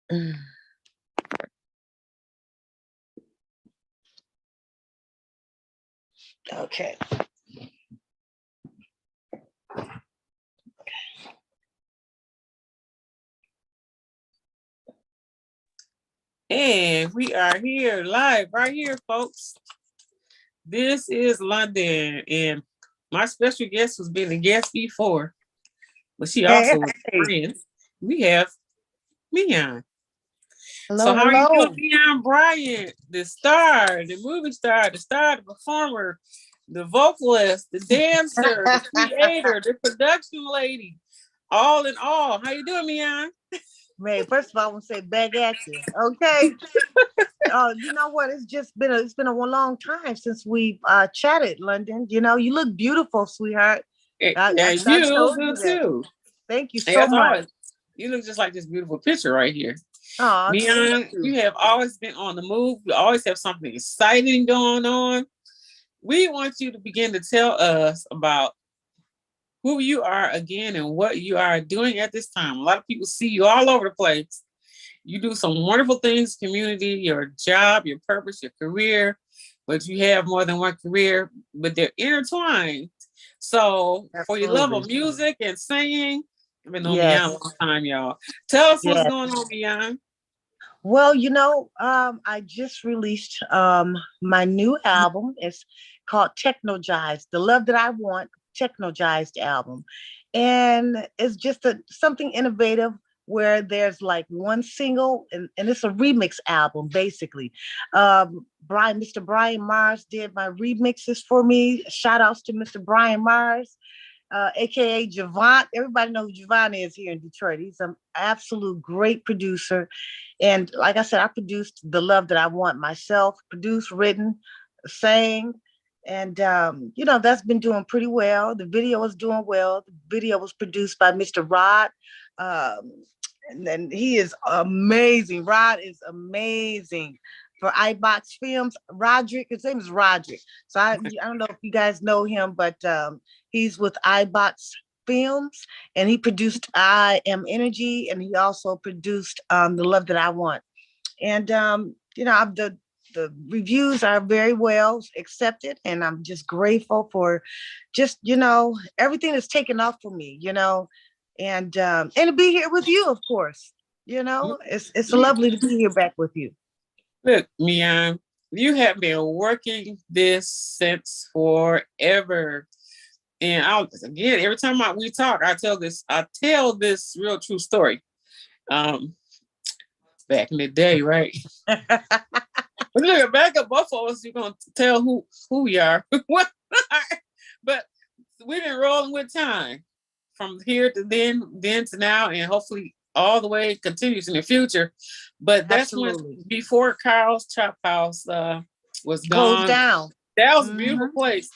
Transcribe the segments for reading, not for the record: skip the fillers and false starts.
Okay. And we are here live right here, folks. This is London, and my special guest has been a guest before, but she also was a friend. We have Miyan. Hello, so how hello. are you doing, Miyan Bryant, the star, the movie star, the performer, the vocalist, the dancer, the creator, the production lady, all in all? How you doing, Miyan? Man, first of all, I want to say back at you. Okay. You know what? It's been a long time since we've chatted, London. You know, you look beautiful, sweetheart. I you told you too. Thank you so much. Always, you look just like this beautiful picture right here. Oh, Miyan, you have always been on the move. You always have something exciting going on. We want you to begin to tell us about who you are again and what you are doing at this time. A lot of people see you all over the place. You do some wonderful things, community, your job, your purpose, your career, but you have more than one career, but they're intertwined. So for your love of music and singing, I've been on Miyan a long time, y'all. Tell us what's going on, Miyan. Well, you know, I just released my new album. It's called Technologized, The Love That I Want, Technologized album. And it's just something innovative where there's like one single and it's a remix album, basically. Mr. Brian Mars did my remixes for me. Shout outs to Mr. Brian Mars. AKA Javon. Everybody knows who Javon is here in Detroit. He's an absolute great producer. And like I said, I produced The Love That I Want myself, produced, written, sang. And, you know, that's been doing pretty well. The video is doing well. The video was produced by Mr. Rod. And he is amazing. Rod is amazing. For iBox Films, Roderick, his name is Roderick. So I don't know if you guys know him, but he's with iBox Films, and he produced I Am Energy, and he also produced The Love That I Want. And you know, the reviews are very well accepted, and I'm just grateful for just, you know, everything that's taken off for me, you know, and to be here with you, of course. You know, it's lovely to be here back with you. Look, Miyan, you have been working this since forever. And again, every time we talk, I tell this real true story. Back in the day, right? But look, back up both of us, you're gonna tell who we are. But we've been rolling with time from here to then to now, and hopefully all the way continues in the future. But that's when before Carl's Chop House was gone. Closed down. That was a beautiful place.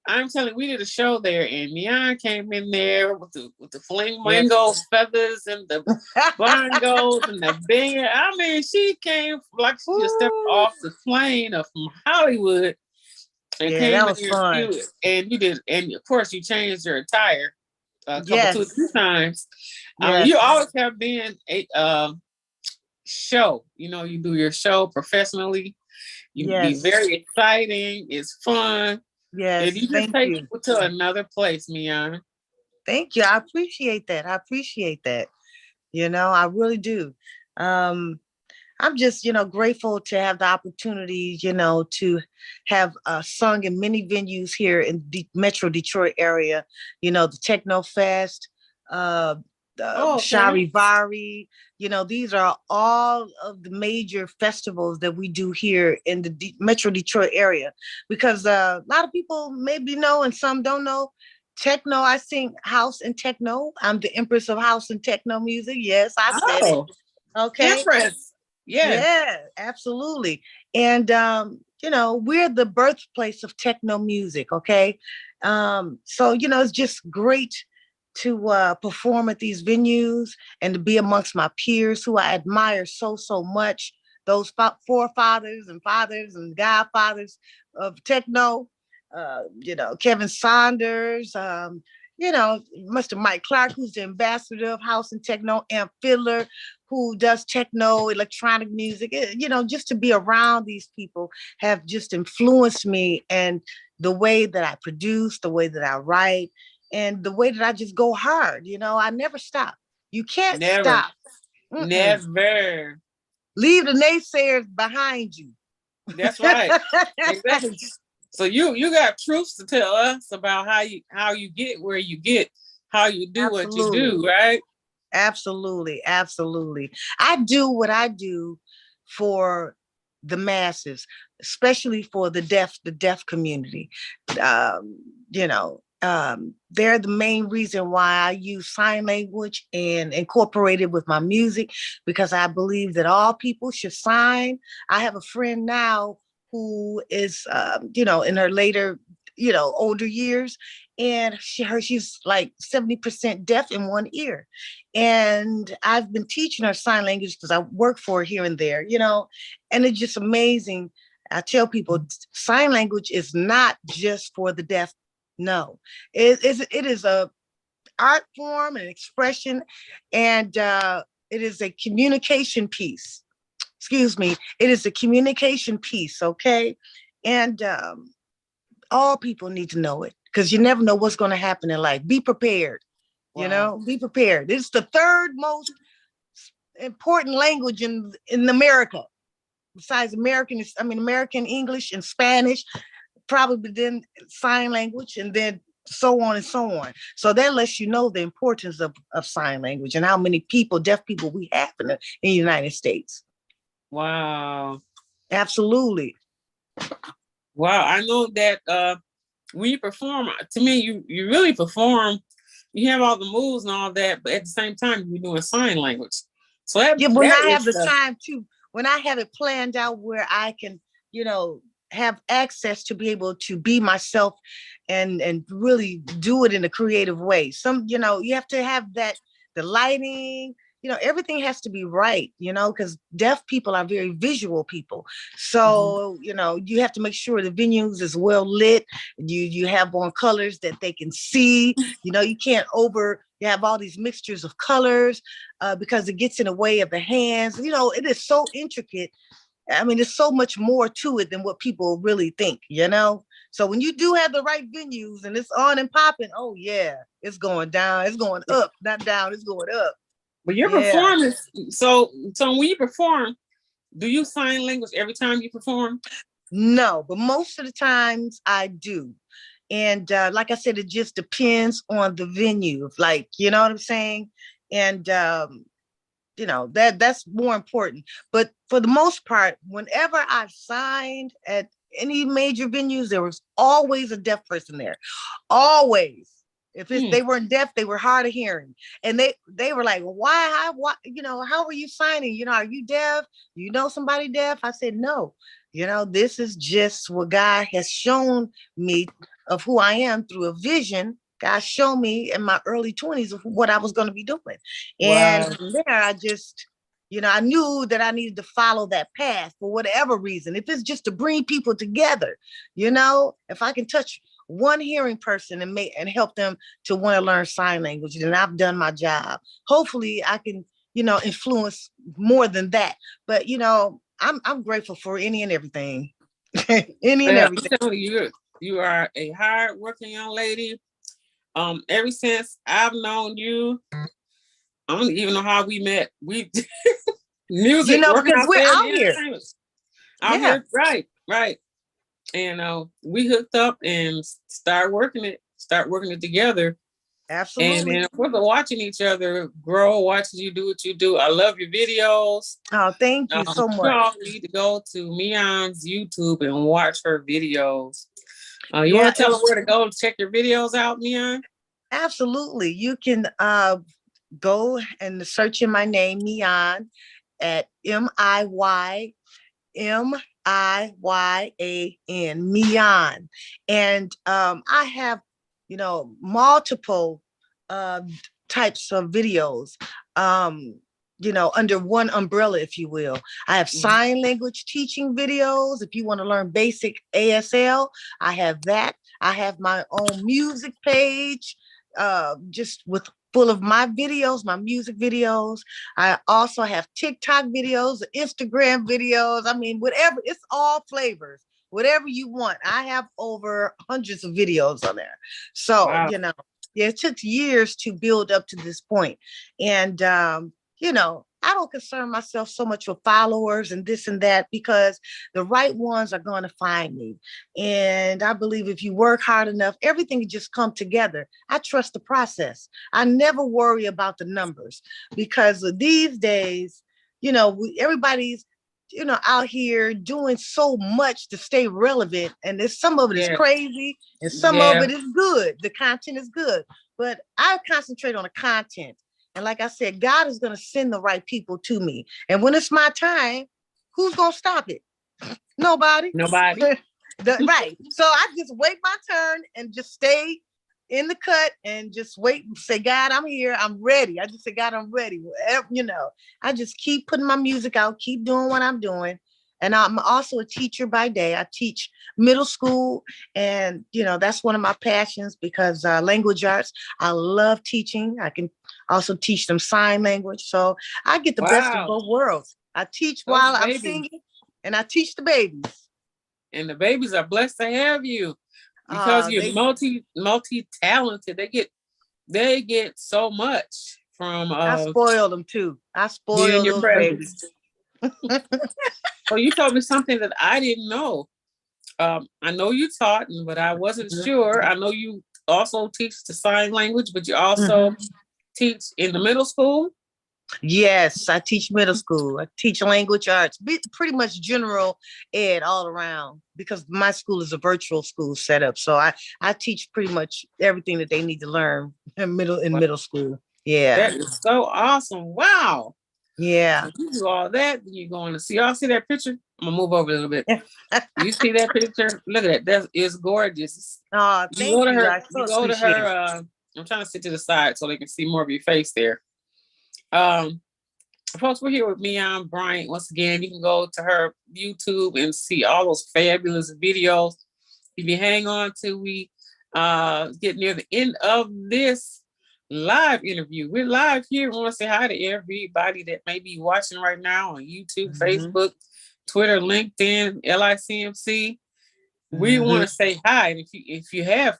I'm telling you, we did a show there, and Miyan came in there with the flamingo feathers and the bongos and the band. I mean, she came like she just stepped off the plane from Hollywood and came that in was there fun. and you did, and of course you changed your attire a couple 2 times. You always have been a show. You know, you do your show professionally. You be very exciting. It's fun. Yes, and you just take people to another place, Miyan. Thank you. I appreciate that. You know, I really do. I'm just, you know, grateful to have the opportunity, you know, to have sung in many venues here in the Metro Detroit area. You know, the Techno Fest, Charivari. You know, these are all of the major festivals that we do here in the Metro Detroit area, because a lot of people maybe know and some don't know. Techno, I sing house and techno. I'm the empress of house and techno music. Yes, I said it. Okay. Empress. Yeah, absolutely. And you know, we're the birthplace of techno music. Okay. So, you know, it's just great to perform at these venues and to be amongst my peers who I admire so much. Those forefathers and fathers and godfathers of techno. You know, Kevin Saunders, Mr. Mike Clark, who's the ambassador of house and techno, Amp Fiddler, who does techno, electronic music, just to be around these people have just influenced me, and the way that I produce, the way that I write, and the way that I just go hard. I never stop. You can't Never, stop. Mm-mm. never. Leave the naysayers behind you. That's right. Exactly. So you got truths to tell us about how you get where you get, how you do what you Absolutely. do, right? Absolutely. Absolutely. I do what I do for the masses, especially for the deaf community. They're the main reason why I use sign language and incorporate it with my music, because I believe that all people should sign. I have a friend now who is, in her later, older years, and she's like 70% deaf in one ear. And I've been teaching her sign language because I work for her here and there, and it's just amazing. I tell people sign language is not just for the deaf. No, it is a art form and expression, and it is a communication piece. Excuse me, it is a communication piece. Okay, and all people need to know it, because you never know what's going to happen in life. Be prepared. Wow. Be prepared. It's the third most important language in America, besides American English and Spanish, probably then sign language, and then so on and so on. So that lets you know the importance of sign language and how many deaf people we have in the United States. Wow. Absolutely. Wow. I know that when you perform, to me, you really perform. You have all the moves and all that, but at the same time, you're doing sign language. So Yeah, when that I have is the time to, when I have it planned out where I can, you know, have access to be able to be myself and really do it in a creative way. You have to have that, the lighting, everything has to be right, because deaf people are very visual people. So, you have to make sure the venues is well lit. You have on colors that they can see. You can't you have all these mixtures of colors, because it gets in the way of the hands. It is so intricate. I mean, there's so much more to it than what people really think. So when you do have the right venues and it's on and popping, oh yeah, it's going down, it's going up, not down, it's going up. but your Yeah. performance. So when you perform, do you sign language every time you perform? No, but most of the times I do. And like I said, it just depends on the venue. Like, you know what I'm saying? And that's more important. But for the most part, whenever I signed at any major venues, there was always a deaf person there. Always. If they weren't deaf, they were hard of hearing. And they were like, why, how are you signing? Are you deaf? You know somebody deaf? I said, no. This is just what God has shown me of who I am through a vision. God showed me in my early 20s of what I was going to be doing. And Wow. from there, I just, I knew that I needed to follow that path for whatever reason. If it's just to bring people together, if I can touch one hearing person and help them to want to learn sign language, then I've done my job. Hopefully I can, influence more than that. But, I'm grateful for any and everything. Any and Yeah, everything. I'm telling you, you are a hard-working young lady. Ever since I've known you, I don't even know how we met. We music, working Because we're outside, out the here. entertainment. Out Yeah, here, right, right. And we hooked up and start working it together. And absolutely. then we're watching each other grow, watching you do what you do. I love your videos. Oh, thank you so You much. all need to go to Miyan's YouTube and watch her videos. You Yeah, want to tell them where to go to check your videos out, Miyan? absolutely. You can go and search in my name, Miyan, at Miyan, Miyan. And I have, multiple uh, types of videos, under one umbrella, if you will. I have sign language teaching videos. If you want to learn basic ASL, I have that. I have my own music page. just with full of my videos, my music videos. I also have TikTok videos, Instagram videos. I mean, whatever, it's all flavors. Whatever you want. I have over hundreds of videos on there. So, Wow. yeah, it took years to build up to this point. And I don't concern myself so much with followers and this and that because the right ones are going to find me. And I believe if you work hard enough, everything can just come together. I trust the process. I never worry about the numbers because these days, everybody's out here doing so much to stay relevant. And there's some of it is Yeah. crazy and some of Yeah. it is good. The content is good. But I concentrate on the content. And like I said, God is going to send the right people to me. And when it's my time, who's going to stop it? Nobody. Nobody. Right. So I just wait my turn and just stay in the cut and just wait and say, God, I'm here. I'm ready. I just say, God, I'm ready. I just keep putting my music out, keep doing what I'm doing. And I'm also a teacher by day. I teach middle school. And, that's one of my passions because language arts, I love teaching. I can also teach them sign language. So I get the best of Wow. both worlds. I teach Those while I'm babies. singing and I teach the babies. And the babies are blessed to have you because you're multi talented. They get so much from I spoil them too. I being in spoil your those presence. babies. So you told me something that I didn't know. I know you taught, but I wasn't sure. I know you also teach the sign language, but you also teach in the middle school. Yes, I teach middle school. I teach language arts, pretty much general ed all around because my school is a virtual school setup. So I teach pretty much everything that they need to learn in middle school. Yeah. That is so awesome. Wow. Yeah. So you do all that, then you're going to see. Y'all see that picture? I'm gonna move over a little bit. You see that picture? Look at that. That is gorgeous. Oh, You thank go to you. her. I so You go to appreciate it. her. I'm trying to sit to the side so they can see more of your face there. Folks, we're here with Miyan Bryant. Once again, you can go to her YouTube and see all those fabulous videos. If you hang on till we get near the end of this live interview, we're live here. We want to say hi to everybody that may be watching right now on YouTube, Facebook, Twitter, LinkedIn, LICMC. We want to say hi. And if you have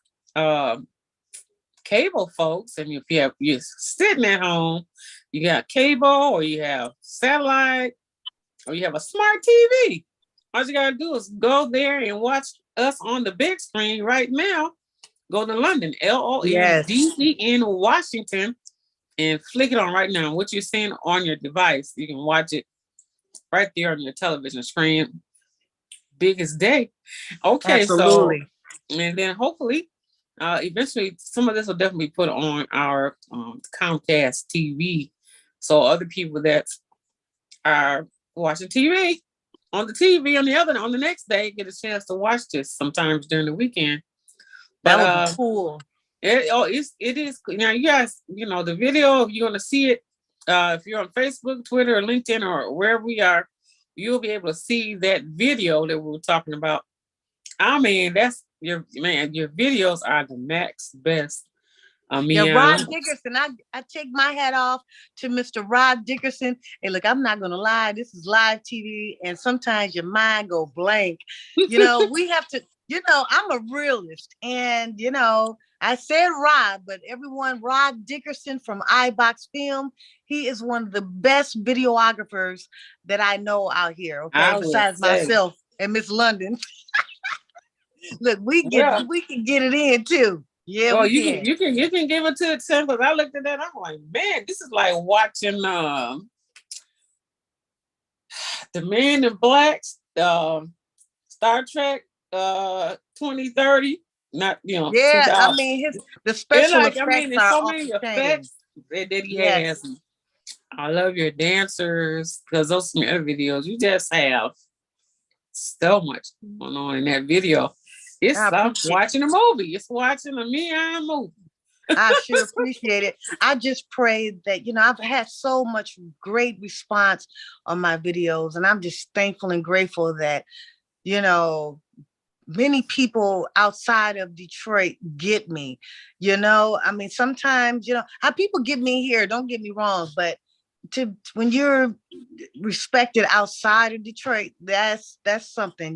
cable, folks, and if you're sitting at home, you got cable or you have satellite or you have a smart TV, all you gotta do is go there and watch us on the big screen right now. Go to London, LONDN, Washington, and flick it on right now. What you're seeing on your device, you can watch it right there on your television screen. Biggest day. Okay, Absolutely. So and then hopefully eventually some of this will definitely be put on our Comcast TV, so other people that are watching TV on the TV on the next day get a chance to watch this sometimes during the weekend. But that would be cool. It is now, you guys, the video, if you're going to see it, if you're on Facebook, Twitter, or LinkedIn, or wherever we are, you'll be able to see that video that we were talking about. I mean, that's your videos are the max best. Yeah, Rod Dickerson. I take my hat off to Mr. Rod Dickerson. And look, I'm not gonna lie, this is live TV, and sometimes your mind go blank. We have to, I'm a realist, and I said Rod, but everyone, Rod Dickerson from iBox Film, he is one of the best videographers that I know out here. Okay, besides myself and Miss London. Look, we can get it in too. Yeah, well, you can give it to it, Tim, because I looked at that. I'm like, man, this is like watching the Man in Black, Star Trek 2030. Not Yeah, 2000. I mean the special effects there's are so off many the chain. effects that he has. I love your dancers because those other videos you just have so much going on in that video. It's watching a movie. It's watching a Miyan movie. I sure appreciate it. I just pray that, I've had so much great response on my videos, and I'm just thankful and grateful that, many people outside of Detroit get me. I mean, sometimes, how people get me here, don't get me wrong, but when you're respected outside of Detroit, that's something.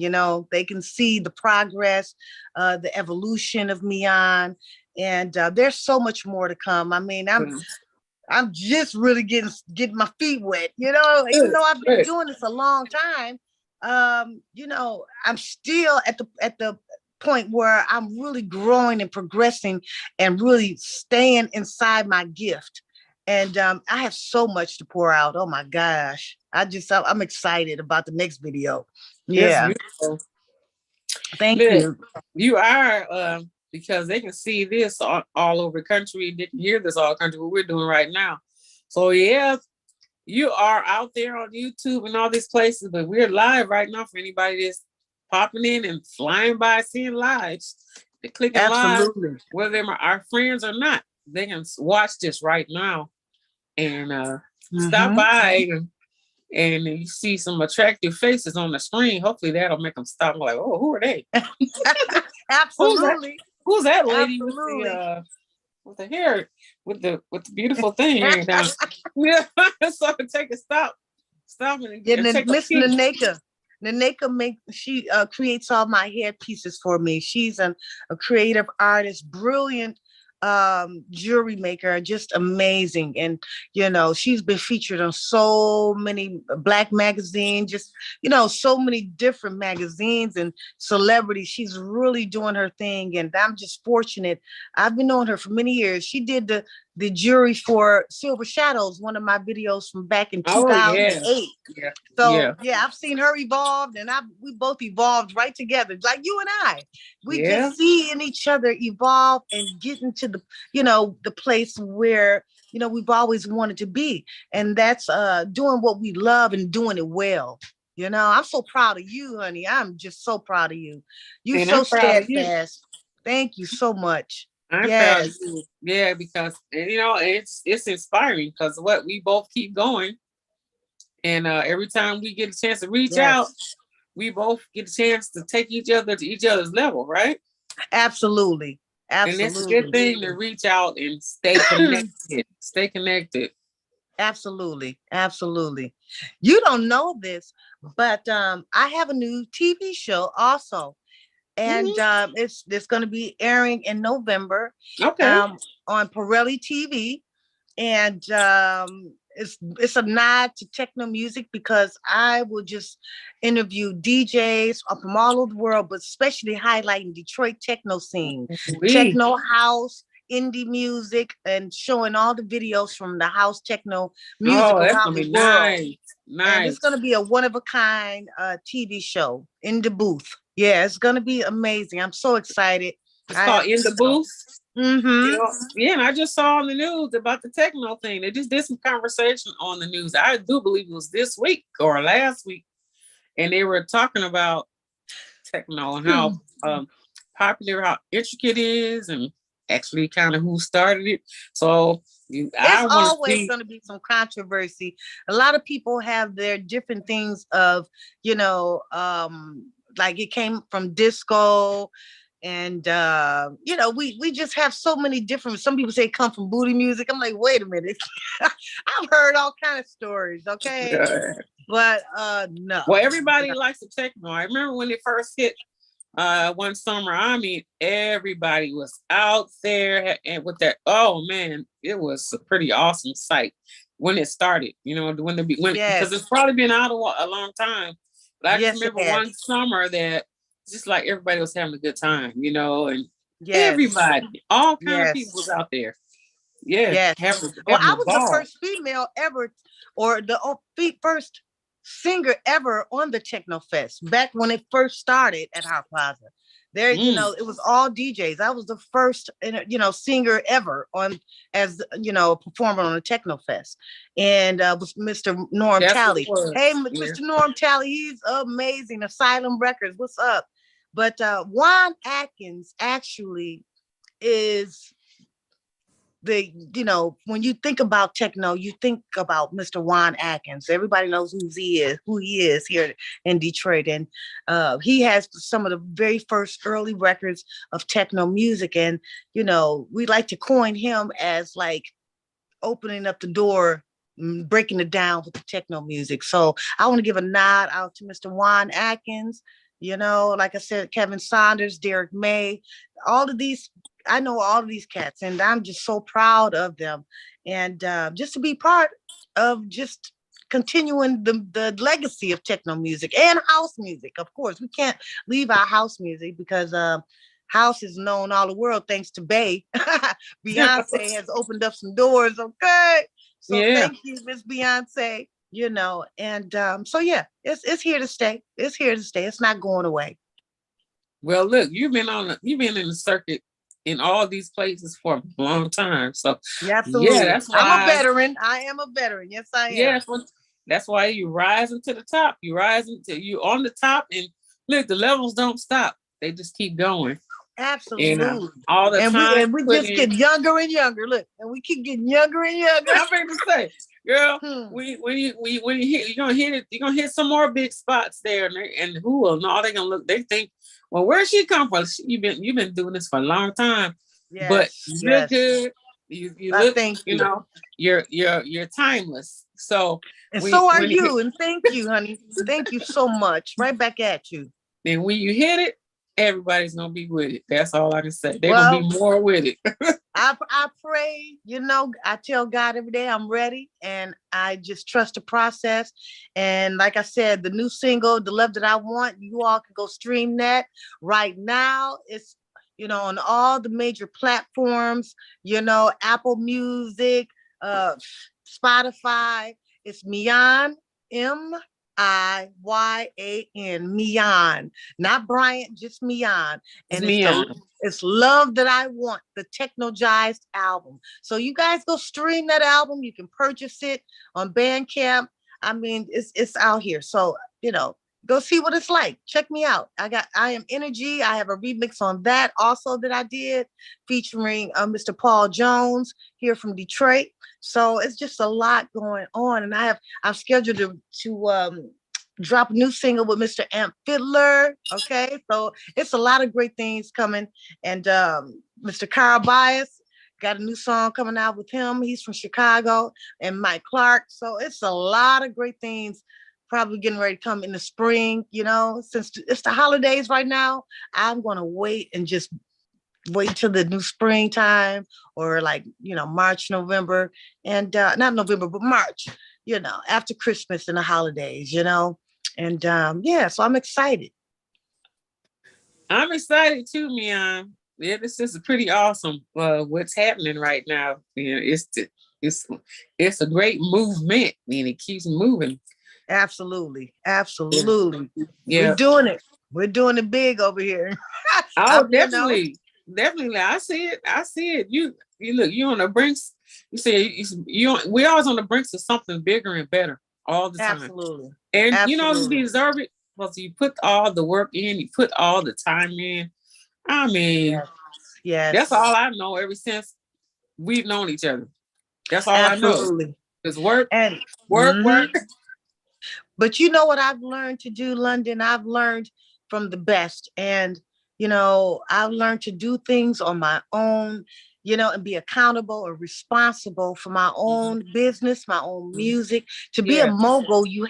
They can see the progress, the evolution of Miyan, and there's so much more to come. I mean, I'm just really getting my feet wet. Even though I've been doing this a long time, I'm still at the point where I'm really growing and progressing and really staying inside my gift. And I have so much to pour out. Oh my gosh. I'm excited about the next video. It's Yeah. beautiful. Thank Look, you. you are because they can see this all over the country. They can hear this all the country, what we're doing right now. So yeah, you are out there on YouTube and all these places, but we're live right now for anybody that's popping in and flying by seeing lives. They're clicking Absolutely. live, whether they're our friends or not. They can watch this right now and stop by and you see some attractive faces on the screen. Hopefully that'll make them stop. Like, oh, who are they? Absolutely. Who's that lady Absolutely. with the hair with the beautiful thing hanging down? Yeah, so take a stop and take a Miss peek. Naneka she creates all my hair pieces for me. She's a creative artist, brilliant jewelry maker, just amazing. And she's been featured on so many Black magazines, just so many different magazines and celebrities. She's really doing her thing, and I'm just fortunate. I've been knowing her for many years. She did the jury for Silver Shadows, one of my videos from back in 2008. Yeah. So yeah, I've seen her evolve, and we both evolved right together, like you and I. We just see in each other evolve and get into the place where we've always wanted to be, and that's doing what we love and doing it well. I'm so proud of you, honey. I'm just so proud of you. You're so steadfast. Thank you so much. I'm proud of you. Yeah, because it's inspiring because what we both keep going. And every time we get a chance to reach out, we both get a chance to take each other to each other's level, right? Absolutely. Absolutely. And it's a good thing to reach out and stay connected. Stay connected. Absolutely. Absolutely. You don't know this, but I have a new TV show also. And it's going to be airing in November on Pirelli TV. And it's a nod to techno music because I will just interview DJs from all over the world, but especially highlighting Detroit techno scene, techno house, indie music, and showing all the videos from the house techno music around the world. Nice. And it's going to be a one-of-a-kind TV show in the booth. Yeah, it's going to be amazing. I'm so excited. It's called In the Booth. Mm-hmm. And I just saw on the news about the techno thing. They just did some conversation on the news. I do believe it was this week or last week, and they were talking about techno and how popular, how intricate it is, and actually kind of who started it. So it's always going to be some controversy. A lot of people have their different things of, like it came from disco. And we just have so many different. Some people say it come from booty music. I'm like, wait a minute. I've heard all kind of stories. Okay, but no. Well, everybody likes the techno. I remember when it first hit one summer. I mean, everybody was out there and with that. Oh man, it was a pretty awesome sight when it started. Because it's probably been out a long time. But I just remember one summer that. Just like everybody was having a good time, and everybody, all kind of people was out there. Yeah. Well, I was the first female ever, or the first singer ever on the Techno Fest back when it first started at Hart Plaza. There, it was all DJs. I was the first, singer ever as a performer on the Techno Fest, and was Mr. Norm Talley. Hey, Mr. Norm Talley, he's amazing. Asylum Records, what's up? But Juan Atkins actually is when you think about techno, you think about Mr. Juan Atkins. Everybody knows who he is here in Detroit. And he has some of the very first early records of techno music. And, we like to coin him as like opening up the door, breaking it down with the techno music. So I want to give a nod out to Mr. Juan Atkins. Like I said, Kevin Saunders, Derek May, all of these. I know all of these cats, and I'm just so proud of them. And just to be part of just continuing the legacy of techno music and house music. Of course, we can't leave our house music because house is known all the world thanks to Bay. Beyonce has opened up some doors. Okay. So Yeah. thank you, Miss Beyonce. And so yeah, it's here to stay. It's here to stay. It's not going away. Well, look, you've been in the circuit in all these places for a long time. So Yeah, yeah, absolutely. that's I'm a why. veteran. I am a veteran. Yes, I Yeah, am. that's why you rising to the top. You rising to you on the top, and look, the levels don't stop. They just keep going. And Absolutely. all the And we time and we put just in. get younger and younger. Look, and we keep getting younger and younger. I'm ready to say, girl, Hmm. when you hit, you're gonna hit it. You're gonna hit some more big spots there, and who will know? They gonna look. They think, well, where she come from? You've been doing this for a long time, but Yes, you look yes. good. You look, Thank you you. know, you're timeless. So And so are when you hit, you. And thank you, honey. Thank you so much. Right back at you. then when you hit it, everybody's gonna be with it. That's all I can say. They're gonna be Well, more with it. I pray, I tell God every day I'm ready and I just trust the process. And like I said, the new single, The Love That I Want, you all can go stream that right now. It's, on all the major platforms, Apple Music, uh, Spotify. It's Miyan, Miyan, not Bryant, just Miyan. It's And me on. it's Love That I Want, the Technogized album. So you guys go stream that album. You can purchase it on Bandcamp. I mean, it's out here. So, go see what it's like. Check me out. I Am Energy. I have a remix on that also that I did featuring Mr. Paul Jones here from Detroit. So it's just a lot going on. And I've scheduled to drop a new single with Mr. Amp Fiddler. Okay. So it's a lot of great things coming. And Mr. Carl Bias got a new song coming out with him. He's from Chicago, and Mike Clark. So it's a lot of great things probably getting ready to come in the spring. Since it's the holidays right now, I'm going to wait and just wait till the new springtime or like, March, November, and not November, but March, after Christmas and the holidays. And yeah, so I'm excited. I'm excited too, Mian. Yeah, this is pretty awesome. What's happening right now? It's it's a great movement, and it keeps moving. Absolutely. Yeah, Absolutely. We're yeah. doing it. We're doing it big over here. Oh, I'm, definitely, definitely. I see it. I see it. You look. You on the brinks. You see, we always on the brinks of something bigger and better all the time. absolutely. And you Absolutely. deserve it because you put all the work in. You put all the time in. I mean, Yes. that's Yes. all I know ever since we've known each other. That's all I know. Absolutely. It's work, And work, work. but you know what I've learned to do, London? I've learned from the best. And, I've learned to do things on my own, and be accountable or responsible for my own business, my own music. To be a Yeah. mogul, you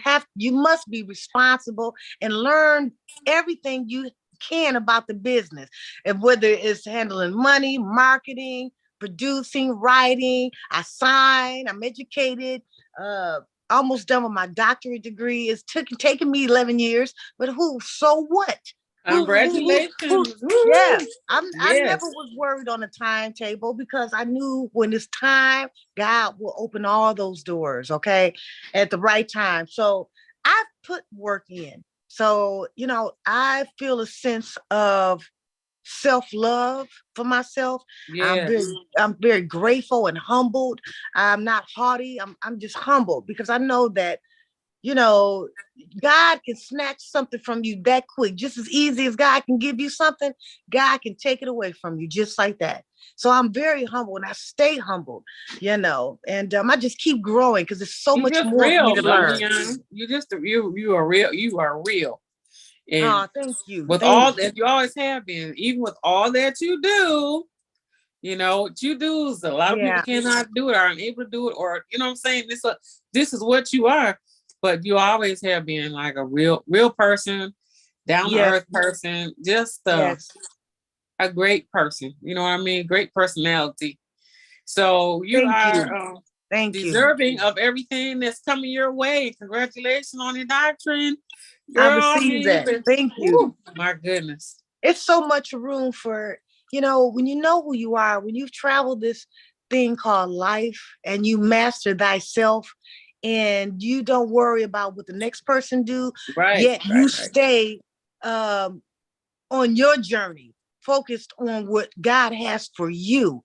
must be responsible and learn everything you can about the business. And whether it's handling money, marketing, producing, writing, I'm educated, uh, almost done with my doctorate degree. It's taken me 11 years, but so what? Who? Congratulations. Woo. Yeah, I never Yes. was worried on a timetable because I knew when it's time, God will open all those doors, okay, at the right time. So I've put work in. So, I feel a sense of self-love for myself. I'm very Yes. I'm very grateful and humbled. I'm not haughty. I'm just humbled because I know that you know, God can snatch something from you that quick, just as easy as God can give you something. God can take it away from you just like that. So I'm very humble and I stay humble, and I just keep growing because there's so You much just more for me real, to learn. Miyan. You are real. You are real. And Oh, thank you. with Thank all you. that you always have been, even with all that you do, what you do is a lot of people Yeah. cannot do it or unable to do it, or what I'm saying? This is what you are. But you always have been like a real person, down to Yes. earth person, just Yes. a great person. You know what I mean? Great personality. So you Thank you. are Thank you. deserving of everything that's coming your way. Congratulations on your doctrine, I girl. I received mean, that. Thank you. my goodness. It's so much room for, when you know who you are, when you've traveled this thing called life and you master thyself and you don't worry about what the next person do, Right, yet you right, right, stay um, on your journey, focused on what God has for you.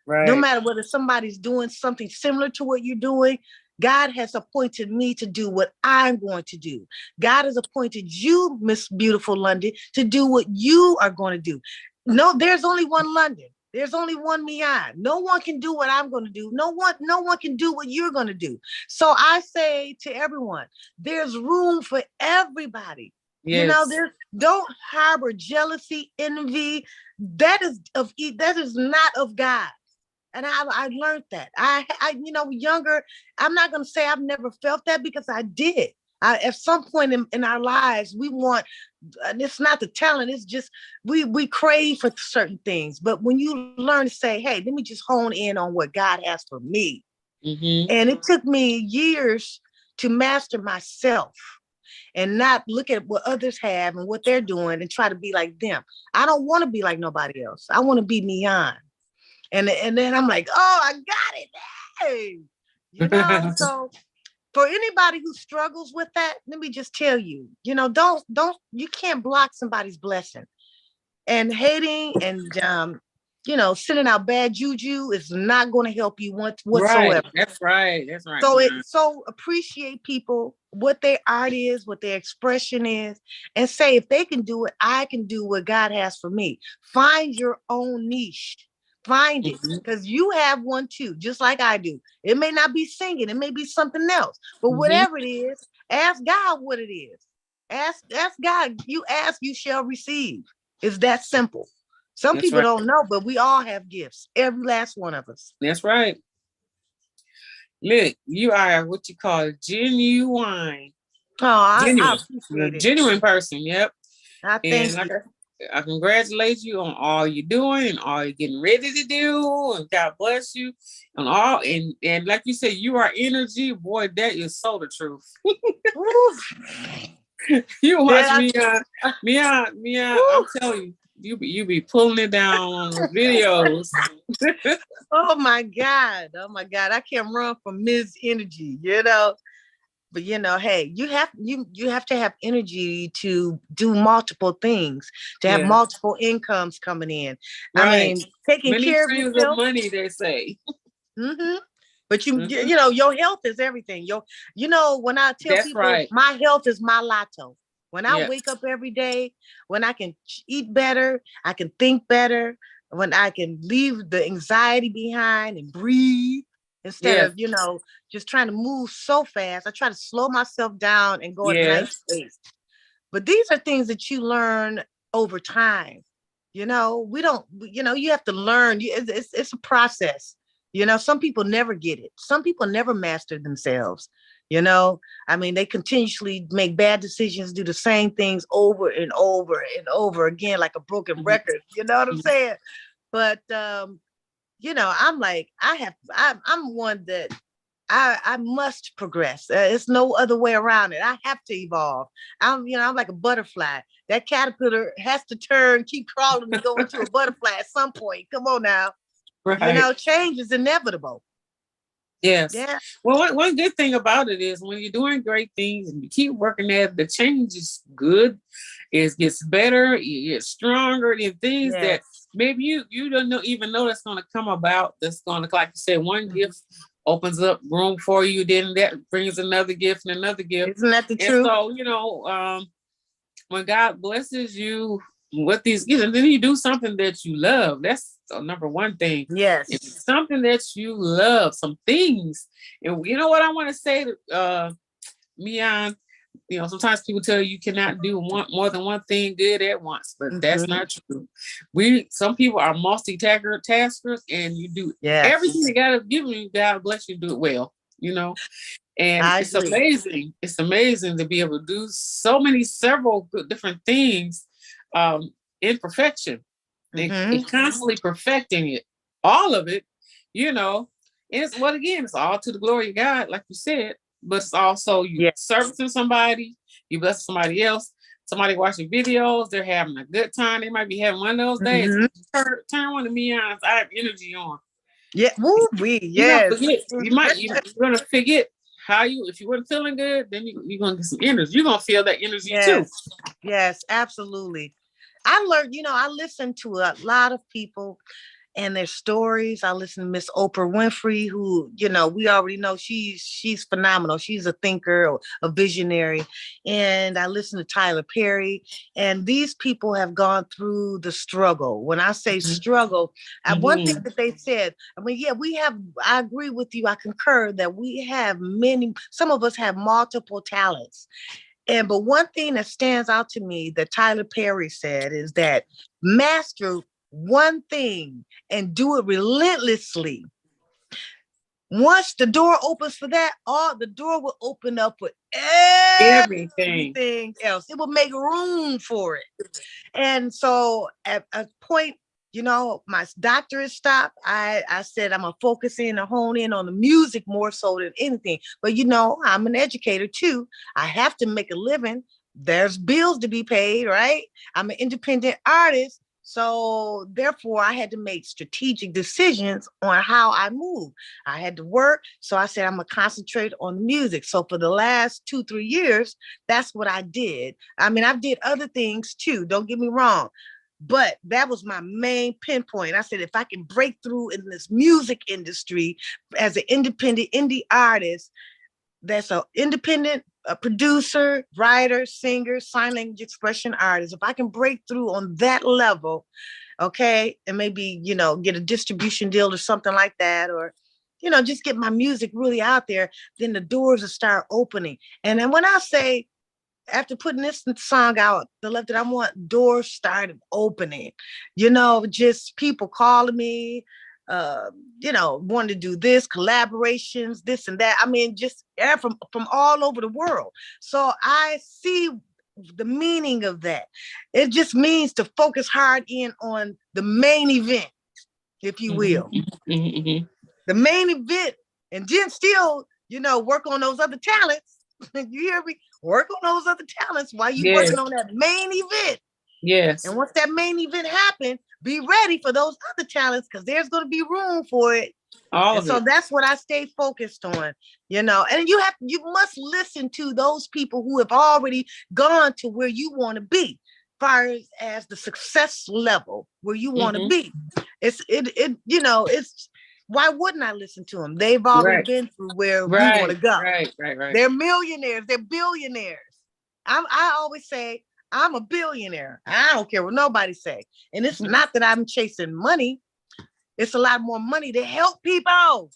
No right. matter whether somebody's doing something similar to what you're doing, God has appointed me to do what I'm going to do. God has appointed you, Miss Beautiful London, to do what you are going to do. No, there's only one London. There's only one Miyan. No one can do what I'm going to do. No one can do what you're going to do. So I say to everyone, there's room for everybody. Yes. There's don't harbor jealousy, envy. That is not of God. And I learned that. Younger, I'm not going to say I've never felt that because I did. At some point in our lives, we want, and it's not the talent, it's just we crave for certain things. But when you learn to say, hey, let me just hone in on what God has for me. Mm-hmm. And it took me years to master myself and not look at what others have and what they're doing and try to be like them. I don't want to be like nobody else. I want to be Miyan. And then I'm like, oh, I got it. Hey, so for anybody who struggles with that, let me just tell you, don't you can't block somebody's blessing. And hating and sending out bad juju is not going to help you Right. whatsoever. That's right. That's right, So Miyan. appreciate people, what their art is, what their expression is, and say if they can do it, I can do what God has for me. Find your own niche. Find it. Mm-hmm. Because you have one too, just like I do. It may not be singing, it may be something else. But Mm-hmm. whatever it is, ask God what it is. Ask God. You ask, you shall receive. It's that simple. Some That's people right. don't know, but we all have gifts. Every last one of us. That's right. Look, you are what you call genuine. Oh, I Genuine. You're a appreciate it. genuine person. Yep. I And thank you. like I congratulate you on all you're doing and all you're getting ready to do. And God bless you. And all and like you said, you are energy. Boy, that is so the truth. You watch Yeah, me, I'm telling you, you be pulling it down on those videos. oh my God. Oh my God. I can't run from Ms. Energy. But hey, you have to have energy to do multiple things, to have Yes, multiple incomes coming in. I right. mean, taking Many care of streams of yourself. money, they say. hmm But Mhm. your health is everything. When I tell That's people right. my health is my lotto. When I Yeah. wake up every day, when I can eat better, I can think better, when I can leave the anxiety behind and breathe instead Yes. of, just trying to move so fast. I try to slow myself down and go at a nice Yes. pace. But these are things that you learn over time. We don't, you have to learn. It's a process. Some people never get it. Some people never master themselves. You know, I mean, they continuously make bad decisions, do the same things over and over and over again, like a broken Mhm. record. You know what I'm Mhm. saying? But I'm like, I'm one that I must progress. It's no other way around it. I have to evolve. I'm like a butterfly. That caterpillar has to turn, keep crawling to go into a butterfly at some point. Come on now. Right. Change is inevitable. Yes. Yeah. Well, one good thing about it is when you're doing great things and you keep working at it, the change is good. It gets better. It gets stronger. And things that Yes. maybe you don't know even know that's going to come about. That's going to, like you said, one Mhm. gift opens up room for you. Then that brings another gift and another gift. Isn't that the And truth? so, when God blesses you with these gifts, and then you do something that you love, that's number one thing. Yes. If it's something that you love, some things. And you know what I want to say to Miyan, sometimes people tell you cannot do more than one thing good at once, but that's not true. Some people are multi-taskers, and you do everything that God has given you. God bless you, do it well. And I it's agree. amazing. It's amazing to be able to do several good different things in perfection. And constantly perfecting it, all of it, And it's all to the glory of God, like you said. But it's also you servicing somebody, you bless somebody else, somebody watching videos, they're having a good time. They might be having one of those days. Turn one of Mion's I have energy on. Yeah, woo wee, yes. You're gonna forget if you weren't feeling good, then you're gonna get some energy. You're gonna feel that energy too. Yes, absolutely. I learned, I listened to a lot of people and their stories. I listen to Miss Oprah Winfrey, who, we already know she's phenomenal. She's a thinker, a visionary. And I listen to Tyler Perry. And these people have gone through the struggle. When I say struggle, one thing that they said, I agree with you. I concur that some of us have multiple talents. But one thing that stands out to me that Tyler Perry said is that master one thing and do it relentlessly. Once the door opens for that, the door will open up with everything else. It will make room for it. And so at a point, my doctorate stopped. I said I'm gonna focus in and hone in on the music more so than anything. But I'm an educator too. I have to make a living. There's bills to be paid, right? I'm an independent artist. So therefore, I had to make strategic decisions on how I move. I had to work. So I said, I'm going to concentrate on music. So for the last 2-3 years, that's what I did. I mean, I did other things too. Don't get me wrong. But that was my main pinpoint. I said, if I can break through in this music industry as an independent indie artist, that's an independent producer, writer, singer, sign language expression artist. If I can break through on that level, okay, and maybe, get a distribution deal or something like that, or, just get my music really out there, then the doors will start opening. And then when I say, after putting this song out, The Love That I Want, doors started opening, just people calling me, wanted to do this, collaborations, this and that. I mean, just from all over the world. So I see the meaning of that. It just means to focus hard in on the main event, if you will. The main event, and then still, work on those other talents. You hear me? Work on those other talents while you're working on that main event. Yes. And once that main event happens, be ready for those other talents because there's going to be room for it. So that's what I stay focused on, and you must listen to those people who have already gone to where you want to be, as far as the success level where you want to be. It's why wouldn't I listen to them? They've already been through where we want to go. Right. They're millionaires. They're billionaires. I always say, I'm a billionaire. I don't care what nobody say. And it's not that I'm chasing money. It's a lot more money to help people.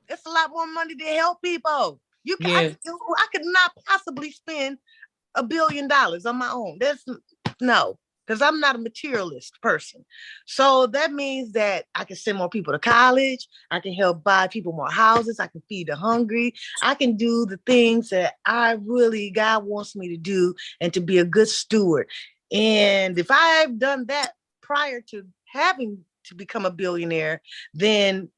It's a lot more money to help people. I could not possibly spend $1 billion on my own. No, because I'm not a materialist person. So that means that I can send more people to college. I can help buy people more houses. I can feed the hungry. I can do the things that God wants me to do and to be a good steward. And if I've done that prior to having to become a billionaire, then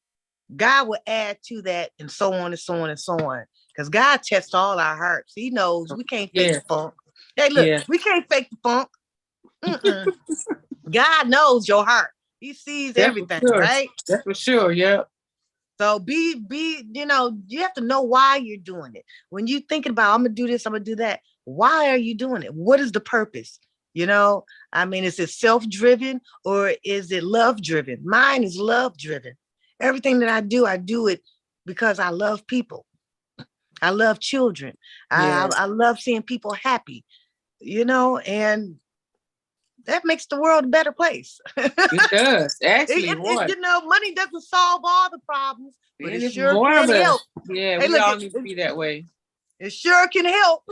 God will add to that, and so on and so on and so on. Because God tests all our hearts. He knows we can't fake the funk. Hey, look, we can't fake the funk. God knows your heart. He sees everything, right? That's for sure. Yeah. So you have to know why you're doing it. When you're thinking about, I'm gonna do this, I'm gonna do that. Why are you doing it? What is the purpose? I mean, is it self-driven or is it love-driven? Mine is love-driven. Everything that I do it because I love people. I love children. I, Yes, I, I love seeing people happy, and that makes the world a better place. it does. Actually, what? Money doesn't solve all the problems, but It it is sure more of can a, help. yeah, Hey, we look, all need to be that way. it sure can help.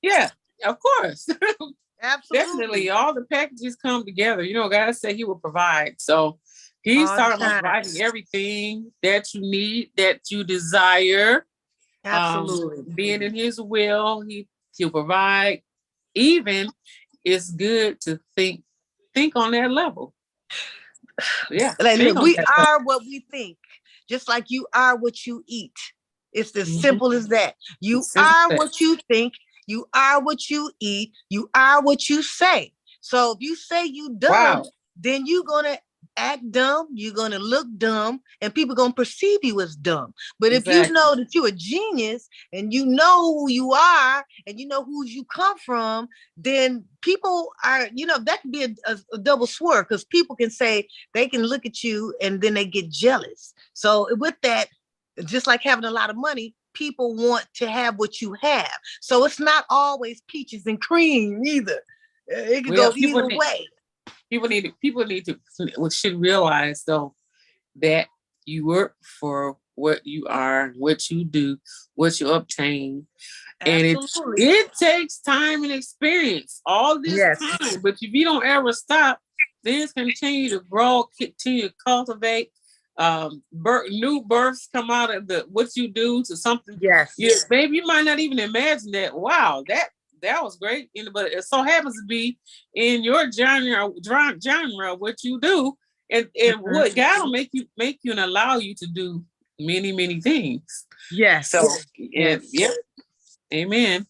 Yeah, of course. Definitely, Absolutely. all the packages come together. God said He will provide. So He's All the talking about time. providing everything that you need, that you desire. Absolutely. Being in His will, He'll provide. Even it's good to think on that level. Yeah, Like, think look, on we that level. are what we think, just like you are what you eat. It's as Mhm. simple as that. You It's simple are as what you think. You are what you eat. You are what you say. So if you say you that. dumb, Wow, then you're gonna act dumb. You're gonna look dumb, and people gonna perceive you as dumb. But if you exactly. know that you're a genius and you know who you are and you know who you come from, then people are, that can be a double sword because people can say they can look at you and then they get jealous. So with that, just like having a lot of money, people want to have what you have. So it's not always peaches and cream either. It could Well, go either way. people need to should realize though that you work for what you are, what you do, what you obtain, and Absolutely. it takes time and experience all this Yes. time. But if you don't ever stop, things continue to grow, continue to cultivate. New births come out of the what you do to something. Yes. Yes, baby, you might not even imagine that. Wow, that was great. But it so happens to be in your genre what you do, and Mhm. what God will make you and allow you to do many many things. Yes. So and Yes. yep, amen.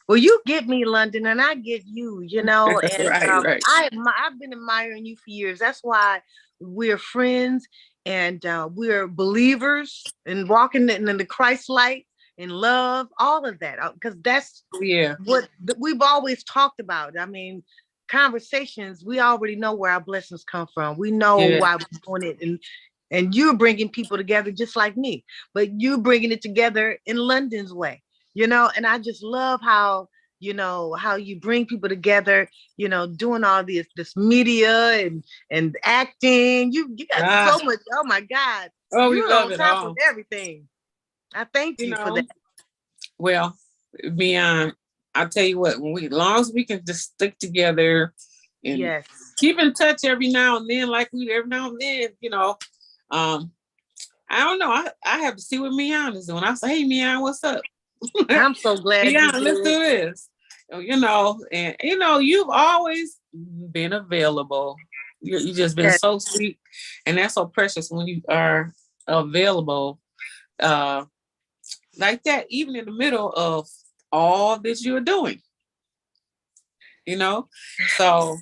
Well, you get me, London, and I get you, and Right, right. I've been admiring you for years. That's why we're friends and we're believers and walking in the Christ light in love, all of that, because that's Yeah, what we've always talked about. I mean, conversations, we already know where our blessings come from. We know yeah. why we're doing it, and you're bringing people together just like me, but you bringing it together in London's way, and I just love how you bring people together, doing all this media and acting. You got Ah, so much. Oh my God, oh, we you're love on it top of all. everything. I thank You you for that. know, well, beyond, I'll tell you what, as long as we can just stick together and Yes. keep in touch every now and then, like we every now and then. Um, I don't know. I have to see what Miyan is doing. I say, hey, Miyan, what's up? I'm so glad you Miyan, let's did. do this. And you've always been available. You just been Yes. so sweet, and that's so precious when you are available. Uh, like that, even in the middle of all that you're doing, you know. So,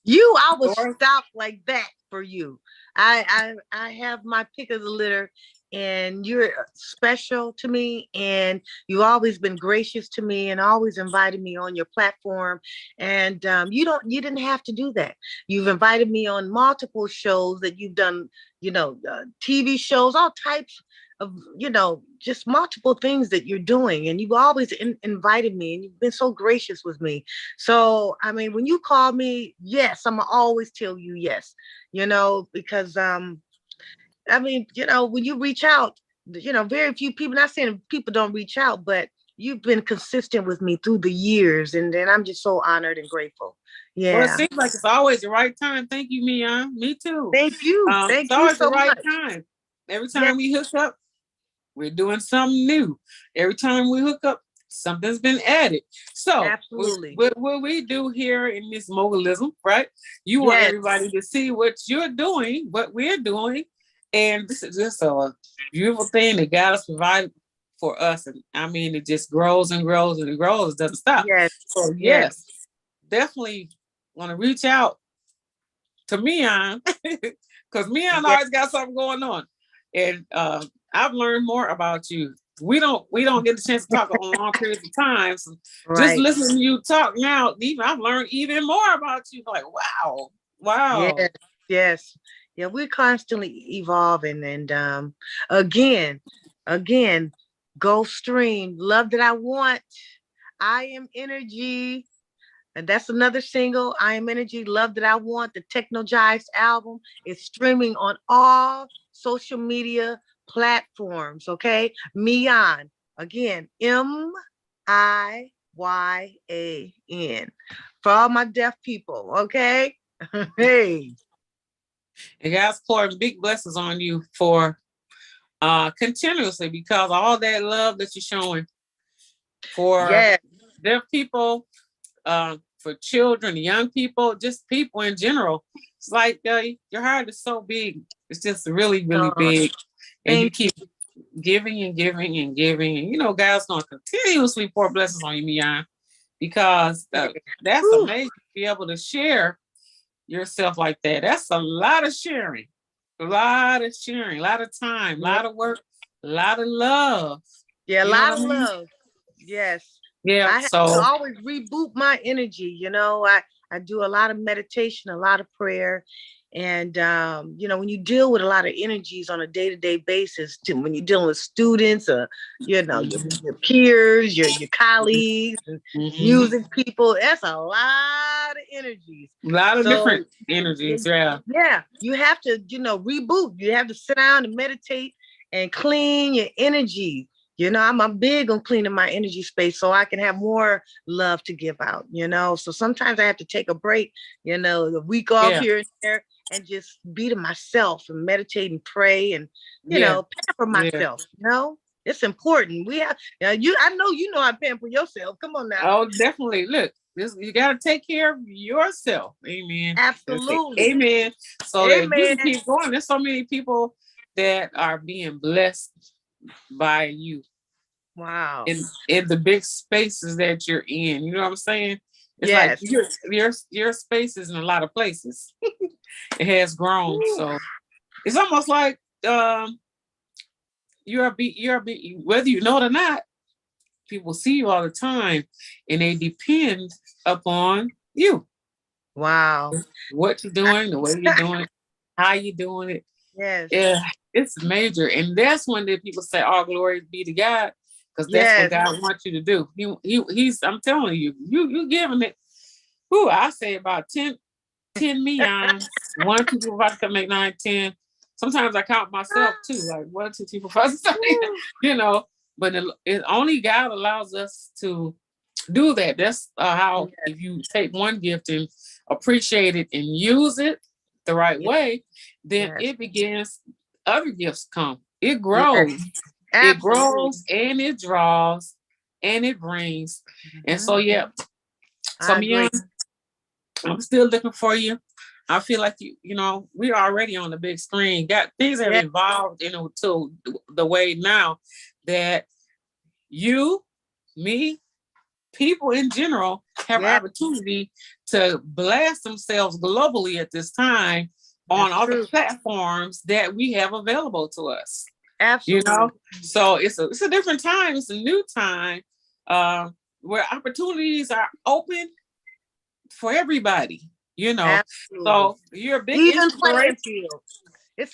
I would Lord, stop like that for you. I have my pick of the litter, and you're special to me, and you've always been gracious to me, and always invited me on your platform. And you didn't have to do that. You've invited me on multiple shows that you've done, TV shows, all types of, just multiple things that you're doing, and you've always invited me, and you've been so gracious with me. So, I mean, when you call me, yes, I'm gonna always tell you yes, because I mean, when you reach out, very few people, not saying people don't reach out, but you've been consistent with me through the years, and then I'm just so honored and grateful. well, it Yeah. seems like it's always the right time. Thank you, Mian. Me too. Thank you. It's Thank you always the so right much. time. Every Yeah, time we hook up, we're doing something new. Every time we hook up, something's been added. So, absolutely. what we do here in this mogulism, right? You want Yes, everybody to see what you're doing, what we're doing, and this is just a beautiful thing that God has provided for us. And I mean, it just grows and grows and it grows, it doesn't stop. yes, So, yes, yes, definitely want to reach out to Mian because Mian yes, always got something going on, and I've learned more about you. We don't get the chance to talk on long periods of time. So just right. listening to you talk now, even I've learned even more about you. Like wow, Yes, wow. yes. Yeah, we're constantly evolving. And again, again, go stream. Love that I want. I am energy. And that's another single. I am energy. Love that I want. The Technologized album is streaming on all social media platforms. Okay. Miyan. Again, Miyan. For all my deaf people. Okay. Hey. And God's pouring big blessings on you for continuously, because all that love that you're showing for Yeah. deaf people, for children, young people, just people in general. It's like your heart is so big. It's just really, really big. And you Thank you. keep giving and giving and giving. And God's going to continuously pour blessings on you, Miyan, because that's Whew. amazing to be able to share yourself like that. That's a lot of sharing, a lot of sharing, a lot of time, a Yeah. lot of work, a lot of love. Yeah, a You know lot what of I mean? love. Yes. Yeah. I have to So, always reboot my energy. I do a lot of meditation, a lot of prayer. And when you deal with a lot of energies on a day-to-day basis, when you're dealing with students or your peers, your colleagues and mhm, music people, that's a lot of energies. a lot of So different energies. Yeah. yeah, you have to, reboot. You have to sit down and meditate and clean your energy. I'm big on cleaning my energy space so I can have more love to give out. So sometimes I have to take a break, a week off Yeah. here and there and just be to myself and meditate and pray and, Yeah. pamper Yeah. myself. It's important. We have I know how to pamper yourself. Come on now. Oh, definitely. Look, you got to take care of yourself. Amen. That's it. Absolutely. Amen. So that you Amen. can keep going. There's so many people that are being blessed by you Wow. in the big spaces that you're in. You know what I'm saying? It's like Yes. your space is in a lot of places. It has grown. Woo. So it's almost like whether you know it or not, people see you all the time and they depend upon you. Wow. What you're doing, the way you're doing it, how you're doing it. Yes. Yeah, it's major. And that's when the people say, "Oh, glory be to God," because that's what Yes. God wants you to do. He's I'm telling you, you giving it. Who I say about 10 Miyan, 1, 2, 3, 4, 5, 6, 7, 8, 9, 10. Sometimes I count myself too, like 1, 2, 3, 4, 5, 6, 7, 8, Woo. you know. But it only God allows us to do that. That's how, Yes. if you take one gift and appreciate it and use it the right Yes. way, then Yes. it begins, other gifts come. Yes. It Absolutely. grows and it draws and it brings. And Mhm. so, yeah. So, I Mian, agree. I'm still looking for you. I feel like we're already on the big screen. Got things have Yes. evolved, to the way now that you, me, people in general have Yes. opportunity to blast themselves globally at this time on That's other true. platforms that we have available to us. You Absolutely. know, so it's a different time. It's a new time where opportunities are open for everybody. Absolutely. So you're a big Even inspiration, playing field.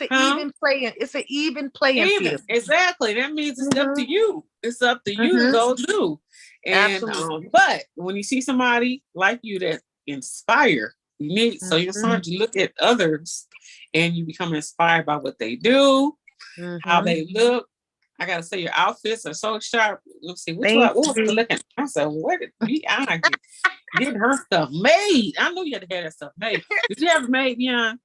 huh? It's an even playing Even field. exactly. That means it's up to Hmm. you. It's up to you to Hmm. go do. And Absolutely. but when you see somebody like you that inspire, so you're Hmm. starting to look at others and you become inspired by what they do, how Hmm. they look. I gotta say your outfits are so sharp. Let's see, Thank what was I you. looking? I said, where did I get her stuff made? I knew you had to have that stuff made. Did you have it made, Miyan?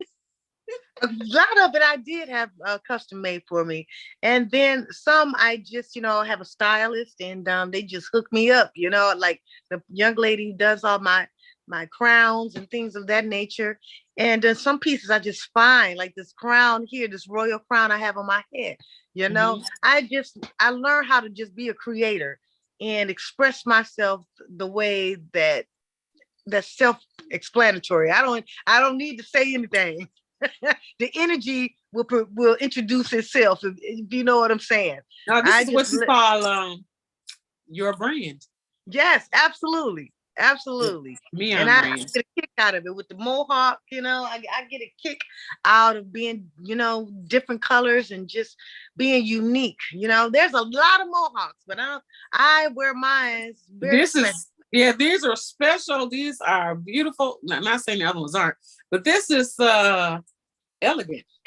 A lot of it I did have custom made for me, and then some I just have a stylist, and they just hook me up. Like the young lady who does all my crowns and things of that nature. And some pieces I just find, like this crown here, this royal crown I have on my head. Mm-hmm. I learned how to just be a creator and express myself the way that's self-explanatory. I don't need to say anything. The energy will introduce itself, if you know what I'm saying. Now this I is just what you call your brand. yes, absolutely, Absolutely. And Miyan I brand. get a kick out of it with the mohawk, I get a kick out of being, different colors and just being unique. There's a lot of mohawks, but I wear mine very This special. is yeah, these are special. These are beautiful. Not saying the other ones aren't, but this is elegant.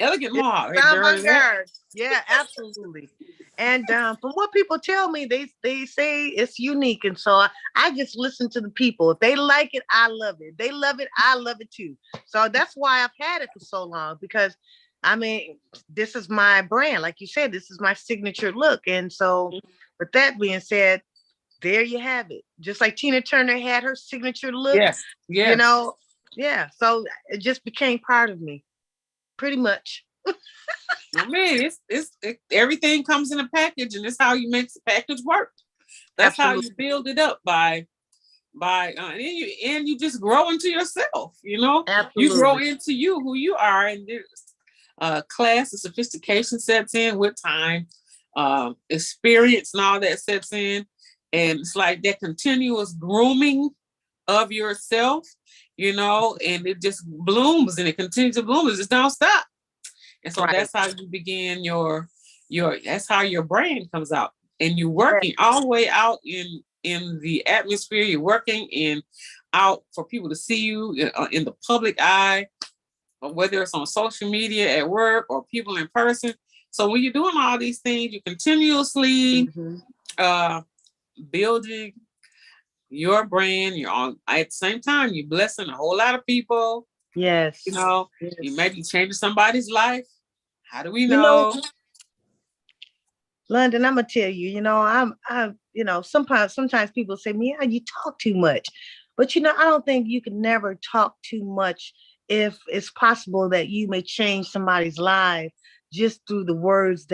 Elegant It's mohawk. Have you heard of that? avant-garde. Yeah, absolutely. And from what people tell me, they say it's unique. And so I just listen to the people. If they like it, I love it. If they love it, I love it too. So that's why I've had it for so long, because I mean, this is my brand. Like you said, this is my signature look. And so with that being said, there you have it. Just like Tina Turner had her signature look, Yes, you yes. know, yeah. So it just became part of me, pretty much. I mean, everything comes in a package, and it's how you make the package work. That's how you Absolutely. build it up and you just grow into yourself. You grow Absolutely. into who you are, and there's class and sophistication sets in with time, experience and all that sets in, and it's like that continuous grooming of yourself, and it just blooms and it continues to bloom. It just don't stop. And so Right. that's how you begin your that's how your brand comes out. And you're Yeah. working all the way out in the atmosphere. You're working in out for people to see you in the public eye, or whether it's on social media at work or people in person. So when you're doing all these things, you're continuously Hmm. uh, building your brand. You're on at the same time, you're blessing a whole lot of people. You Yes. know, you Yes. may be changing somebody's life. How do we You know, know? London, I'm gonna tell you, sometimes people say, "Mia, you talk too much," but I don't think you can never talk too much if it's possible that you may change somebody's life just through the words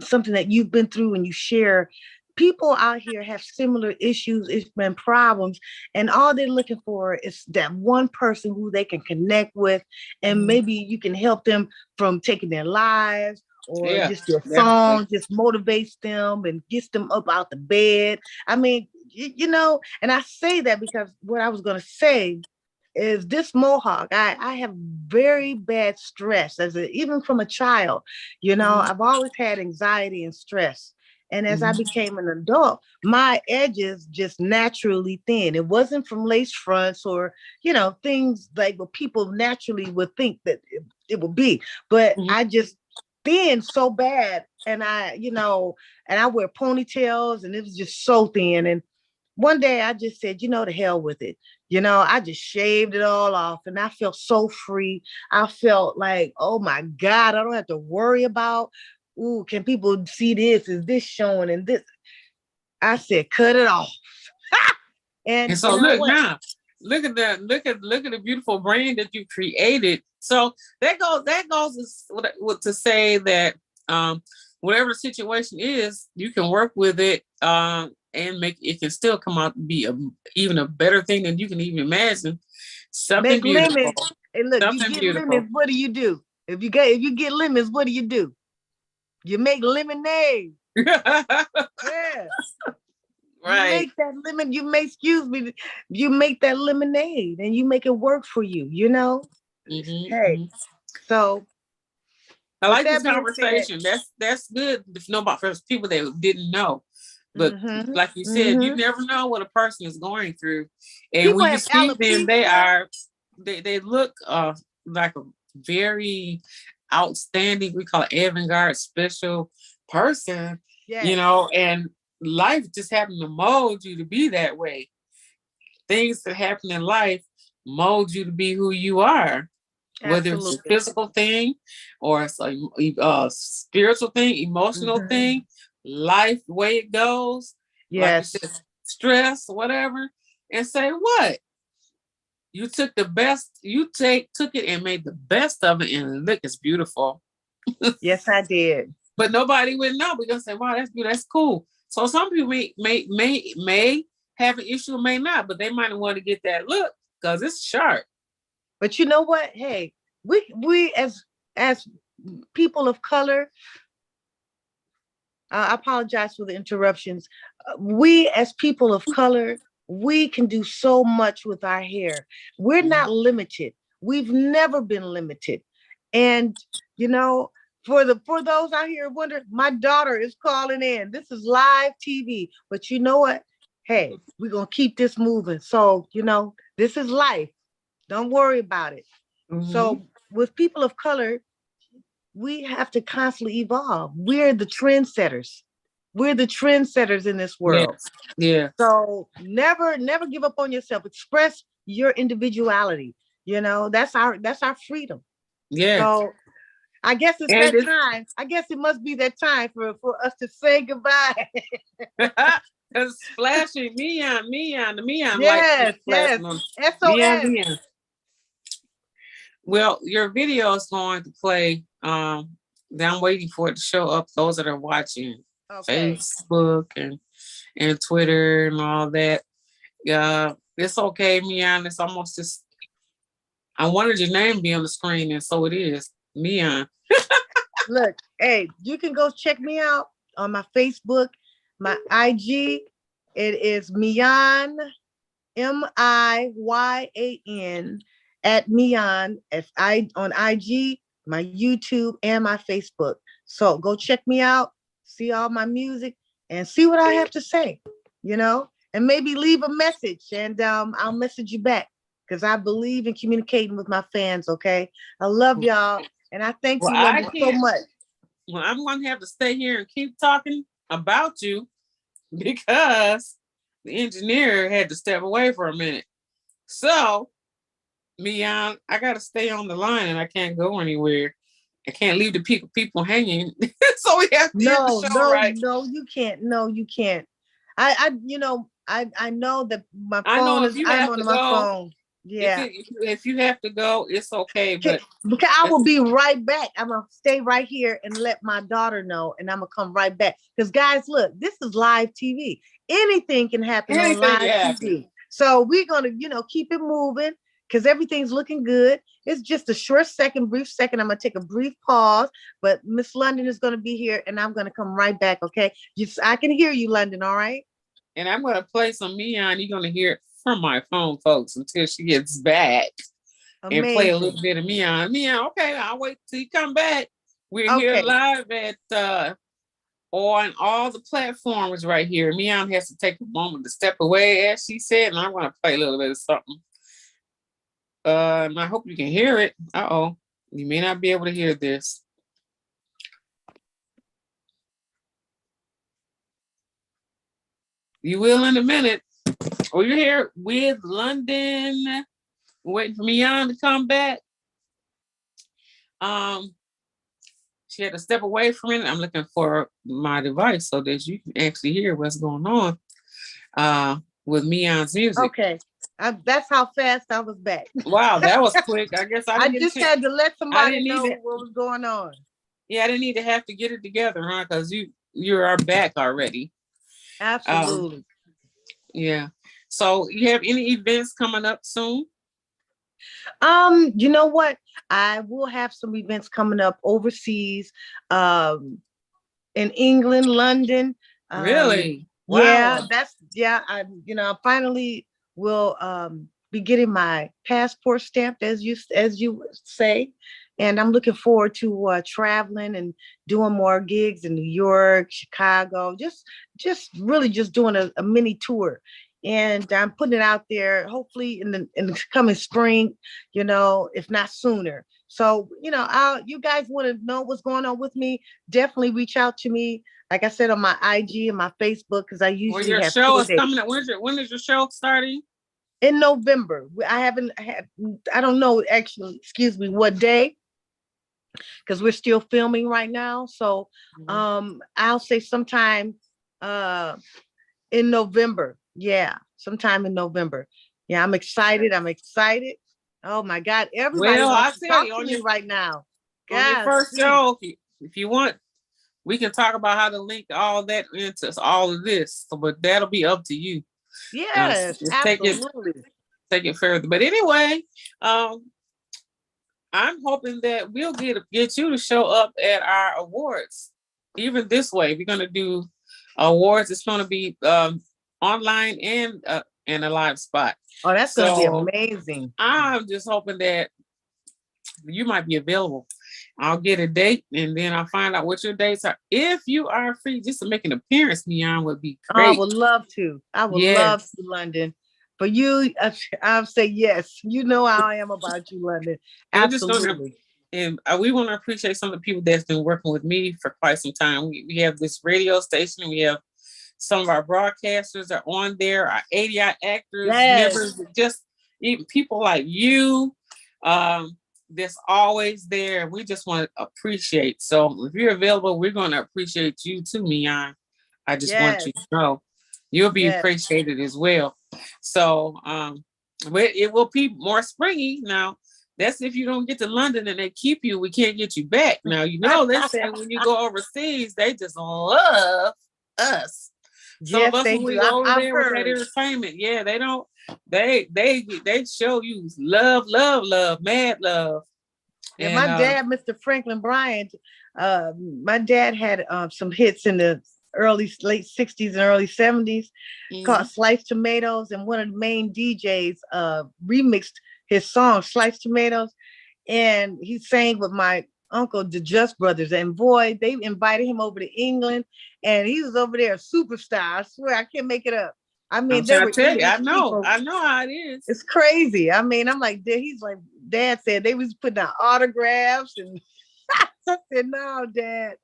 something that you've been through and you share. People out here have similar issues and problems, and all they're looking for is that one person who they can connect with, and Mhm. maybe you can help them from taking their lives, or Yeah, just your definitely. song just motivates them and gets them up out the bed. I mean, and I say that because what I was going to say is this mohawk. I have very bad stress even from a child. Mhm. I've always had anxiety and stress. And as I Mhm. became an adult, my edges just naturally thin. It wasn't from lace fronts or, things like what people naturally would think that it would be. But Mhm. I just thin so bad. And I wear ponytails and it was just so thin. And one day I just said, to hell with it. I just shaved it all off and I felt so free. I felt like, oh my God, I don't have to worry about, ooh, can people see this? Is this showing? And this, I said, cut it off. And And you so know look what? now, look at the beautiful brand that you created. So that goes to say that whatever the situation is, you can work with it and make it can still come out to be even a better thing than you can even imagine. Something Make beautiful. lemons. And look, you Something get lemons, beautiful. what do? If you get lemons, what do? You make lemonade. Yeah. You Right. make that lemon, excuse me, you make that lemonade and you make it work for you. Hey, Hmm. so I with like this that being said, conversation. That's good if nobody for people that didn't know. But mm-hmm, like you said, you mm-hmm. never know what a person is going through. And People when you have see them, alopecia. they look like a very outstanding, we call it avant-garde special person, Yes, and life just happened to mold you to be that way. Things that happen in life mold you to be who you are, whether it's a absolutely. physical thing or it's a spiritual thing, emotional Mm-hmm. thing, life, the way it goes, like you said, Yes, stress, whatever, and say what? You took the best, took it and made the best of it, and look, it's beautiful. yes, I did. But nobody would know. We're gonna say, wow, that's good, that's cool. So some people may have an issue, may not, but they might want to get that look because it's sharp. But you know what? Hey, we as people of color, I apologize for the interruptions. We as people of color we can do so much with our hair. We're not limited. We've never been limited. And you know, for those out here wondering, my daughter is calling in. This is live TV. But you know what? Hey, we're gonna keep this moving. So, this is life. Don't worry about it. Mm-hmm. So with people of color, we have to constantly evolve. We're the trendsetters. We're the trendsetters in this world. Yes. Yes. So never give up on yourself. Express your individuality. That's our freedom. Yes. So I guess it's And that it's time. I guess it must be that time for us to say goodbye. it's flashing the Miyan light Yes, yes. flashing on SOS. Miyan. Well, your video is going to play. I'm waiting for it to show up. Those that are watching Okay. Facebook and Twitter and all that. It's okay, Miyan. It's almost just. I wanted your name to be on the screen, and so it is, Miyan. Look, hey, you can go check me out on my Facebook, my IG. It is Miyan, Miyan at Miyan on IG, my YouTube, and my Facebook. So go check me out, see all my music, and see what I have to say, and maybe leave a message, and I'll message you back because I believe in communicating with my fans. Okay, I love y'all, and I thank Well, you, I London, so can't. much. Well, I'm going to have to stay here and keep talking about you because the engineer had to step away for a minute. So, Miyan, I got to stay on the line and I can't go anywhere. I can't leave the people hanging. So we have to end the No, show, no, right? no, you can't. No, you can't. I know that my I know phone if is. you I'm have on to my go, phone. Yeah. if you have to go, it's okay. But Because I will be right back. I'm gonna stay right here and let my daughter know, and I'm gonna come right back. Because guys, look, this is live TV. Anything can happen on anything live can happen. TV. So we're gonna, keep it moving because everything's looking good. It's just a short second, brief second. I'm gonna take a brief pause, but Miss London is gonna be here, and I'm gonna come right back. Okay, I can hear you, London. All right. And I'm going to play some Miyan. You're going to hear it from my phone, folks, until she gets back. And play a Amazing. little bit of Miyan. Miyan, okay, I'll wait till you come back. We're here Okay. live at on all the platforms right here. Miyan has to take a moment to step away, as she said, and I'm going to play a little bit of something. And I hope you can hear it. Uh-oh. You may not be able to hear this. You will in a minute. Oh, you're here with London. Waiting for Miyan to come back. She had to step away from it. I'm looking for my device so that you can actually hear what's going on with Miyan's music. Okay. That's how fast I was back. Wow, that was quick. I guess I I didn't get a just chance. had to let I somebody didn't need know to. what was going on. Yeah, I didn't need to have to get it together, huh? Because you are back already. Absolutely. Yeah. So you have any events coming up soon? You know what? I will have some events coming up overseas, in England, London. Really? Yeah, Wow. I finally will be getting my passport stamped, as you say, and I'm looking forward to traveling and doing more gigs in New York, Chicago, just really just doing a mini tour. And I'm putting it out there, hopefully in the coming spring, if not sooner. So, you guys want to know what's going on with me? Definitely reach out to me. Like I said, on my IG and my Facebook, because I Well, usually your have show tour is dates coming up. When is your show starting? in November. I haven't had, I don't know actually, excuse me, what day, because we're still filming right now. So I'll say sometime uh in November. Yeah, sometime in November. Yeah, I'm excited. I'm excited. Oh my God, everybody Well, I wants to tell talk you, to me right now. on your Guys, first show, if you want, we can talk about how to link all that into all of this. So, but that'll be up to you. yes, Just absolutely. take it further. But anyway, um, I'm hoping that we'll get you to show up at our awards. Even this way, we're gonna do awards. It's gonna be online and and a live spot. Oh, that's going to be So amazing. I'm just hoping that you might be available. I'll get a date and then I'll find out what your dates are. If you are free, just to make an appearance, Miyan, would be Oh, I great. would love to. I would love Yes. to, London. For you, I'll say yes. You know how I am about you, London. And we're just going to, Absolutely. and we want to appreciate some of the people that's been working with me for quite some time. We have this radio station. We have some of our broadcasters are on there, our ADI actors, Yes. members, just even people like you. That's always there. We just want to appreciate. So if you're available, we're going to appreciate you too, Miyan. I just want Yes. you to know you'll be Yes. appreciated as well. So but it will be more springy now. That's if you don't get to London and they keep you, we can't get you back. Now you know they say when you go overseas, they just love us. Some of Yes, us they when we do. go over I've there with that heard. entertainment, yeah, they don't. They show you love, love, love, mad love, Yeah, and my dad, Mr. Franklin Bryant, my dad had some hits in the late 60s and early 70s called mhm. Sliced Tomatoes, and one of the main DJs remixed his song Sliced Tomatoes, and he sang with my uncle, the Just Brothers, and boy, they invited him over to England, and he was over there a superstar. I swear, I can't make it up. I I'm mean, they trying were to tell you, English people. I know how it is. It's crazy. I mean, I'm like, he's like, Dad said they was putting out autographs, and I said, no, Dad.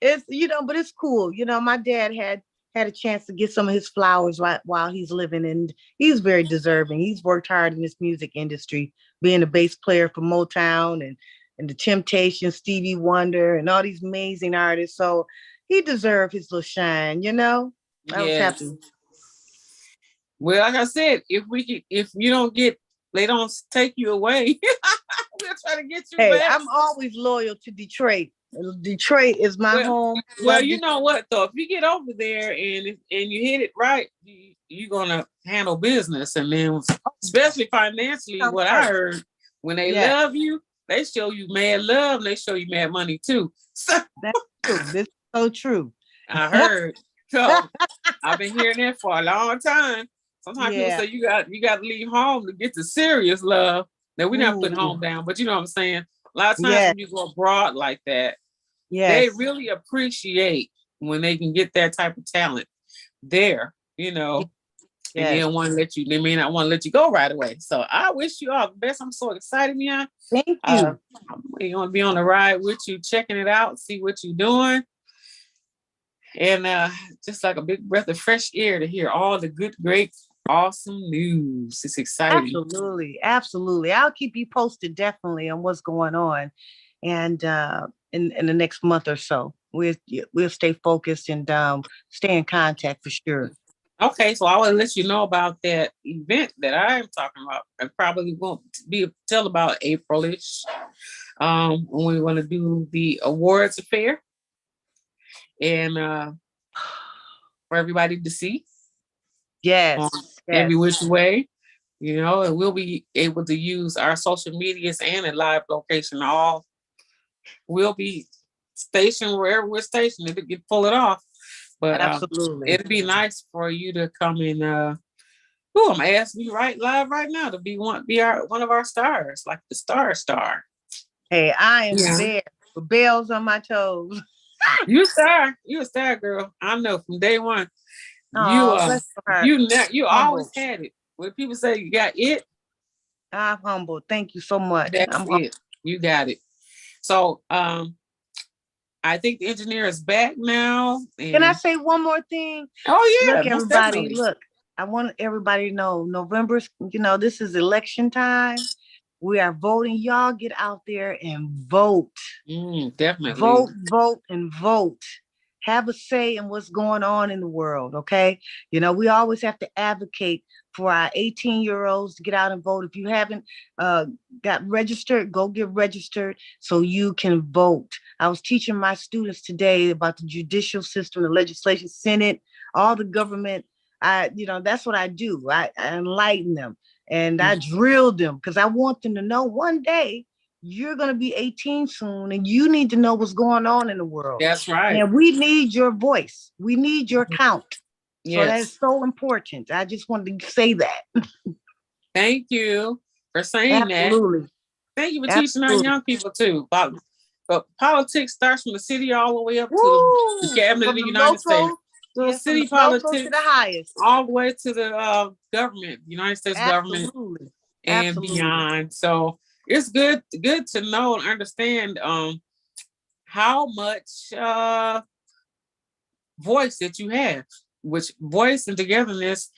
It's but it's cool. My dad had a chance to get some of his flowers while he's living, and he's very deserving. He's worked hard in this music industry, being a bass player for Motown and the Temptations, Stevie Wonder, and all these amazing artists. So he deserved his little shine. I was Yes. happy. Well, like I said, if you don't get, they don't take you away. We'll try to get you Hey, back. I'm always loyal to Detroit. Detroit is my Well, home. well, Love you Detroit. know what though? If you get over there and you hit it right, you're gonna handle business, and then especially financially, Come what I first. heard when they Yeah, love you, they show you mad love, and they show you mad money too. So that's true. This is so true. I heard. So I've been hearing that for a long time. Sometimes people Yeah. say you got to leave home to get the serious love. Now we're not putting Ooh. home down, but you know what I'm saying. A lot of times Yes. when you go abroad like that, they Yes. really appreciate when they can get that type of talent there, and they Yes. don't want to let you, they may not want to let you go right away. So I wish you all the best. I'm so excited, Miyan. Thank Uh, you. I'm going to be on the ride with you, checking it out, see what you're doing. And just like a big breath of fresh air to hear all the good, great, awesome news. It's exciting. Absolutely. Absolutely. I'll keep you posted definitely on what's going on. And in the next month or so. We'll stay focused and stay in contact for sure. Okay, so I will let you know about that event that I'm talking about. I probably won't be till about Aprilish. When we want to do the awards affair and for everybody to see on Yes. every Yes. which way, and we'll be able to use our social medias and a live location. All we'll be stationed wherever we're stationed if it can pull it off. But Absolutely. it'd be nice for you to come and I'm asking you right live right now to be one of our stars, like the star. Hey, I am Yeah. there with bells on my toes. You a star. You a star girl. I know from day one. You Oh, bless your heart. you always Humble. had it. When people say you got it, I'm humble. Thank you so much. that's I'm humble. it. You got it. So I think the engineer is back now. Can I And say one more thing? oh Look, yeah, most everybody, definitely. look, I want everybody to know November, this is election time. We are voting. Y'all get out there and vote. Definitely. Vote, vote, and vote. Have a say in what's going on in the world, okay? We always have to advocate for our 18-year-olds to get out and vote. If you haven't got registered, go get registered so you can vote. I was teaching my students today about the judicial system, the legislation, Senate, all the government. That's what I do. I enlighten them and I drill them because I want them to know one day you're going to be 18 soon and you need to know what's going on in the world. That's right. And we need your voice. We need your count. So that's Yes. so important. I just wanted to say that. Thank you for saying that. Absolutely. Thank you for teaching our Absolutely. young people too. But politics starts from the city all the way up to the Woo! cabinet of From the the United States. local, So yeah, from the city local to the politics highest. all the way to the government, United States government Absolutely. and Absolutely. beyond. So it's good to know and understand how much voice that you have, which voice and togetherness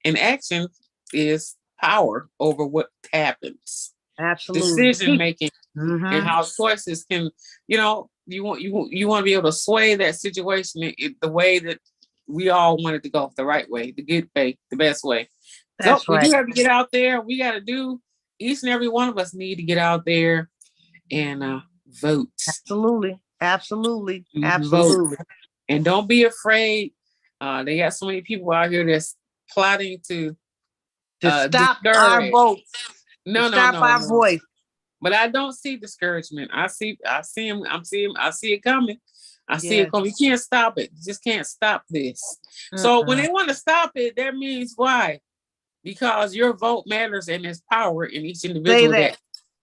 and action is power over what happens. Absolutely. Decision making and Mm-hmm. how choices can, you want to be able to sway that situation the way that we all want it to go, the right way, the good way, the best way. So That's we do right. have to get out there. We got to do. Each and every one of us need to get out there and vote. Absolutely. Absolutely. Vote, Absolutely. and don't be afraid. They got so many people out here that's plotting to To stop our discourage. votes, to No, no, stop no, our no. voice. But I don't see discouragement. I see him. I see it coming. I see it Yes. coming. You can't stop it. You just can't stop this. So when Mm-mm. they want to stop it, that means why? Because your vote matters and there's power in each Say individual. that.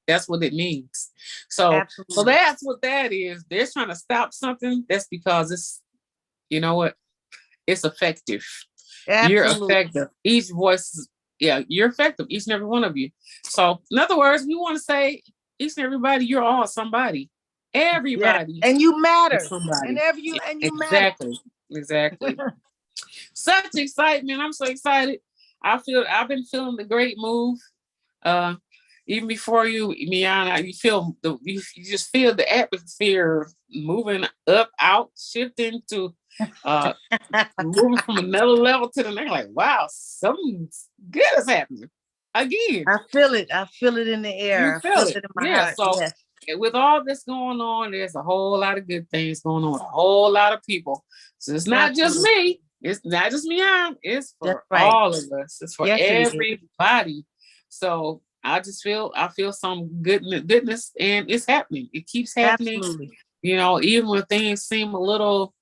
That's what it means. So Absolutely. that's what that is. They're trying to stop something. That's because it's, you know what? It's effective. You're Absolutely. effective. Each voice, yeah, you're effective, each and every one of you. So, in other words, we want to say, each and everybody, you're all somebody. Yes. Everybody And you is matter. somebody. And you matter. Exactly. Exactly. Such excitement. I'm so excited. I've been feeling the great move. Uh, even before you, Miyan, you just feel the atmosphere moving up, out, shifting to uh moving from another level to the next. Like, wow, something good is happening again. I feel it. I feel it in the You air. I feel feel it, it in my yeah. heart. So, Yes. with all this going on, there's a whole lot of good things going on. A whole lot of people. So it's not just Absolutely. me. It's not just me. It's That's for right. all of us. It's for Yes, it is. everybody. So I feel some goodness, and it's happening. It keeps happening. Absolutely. Even when things seem a little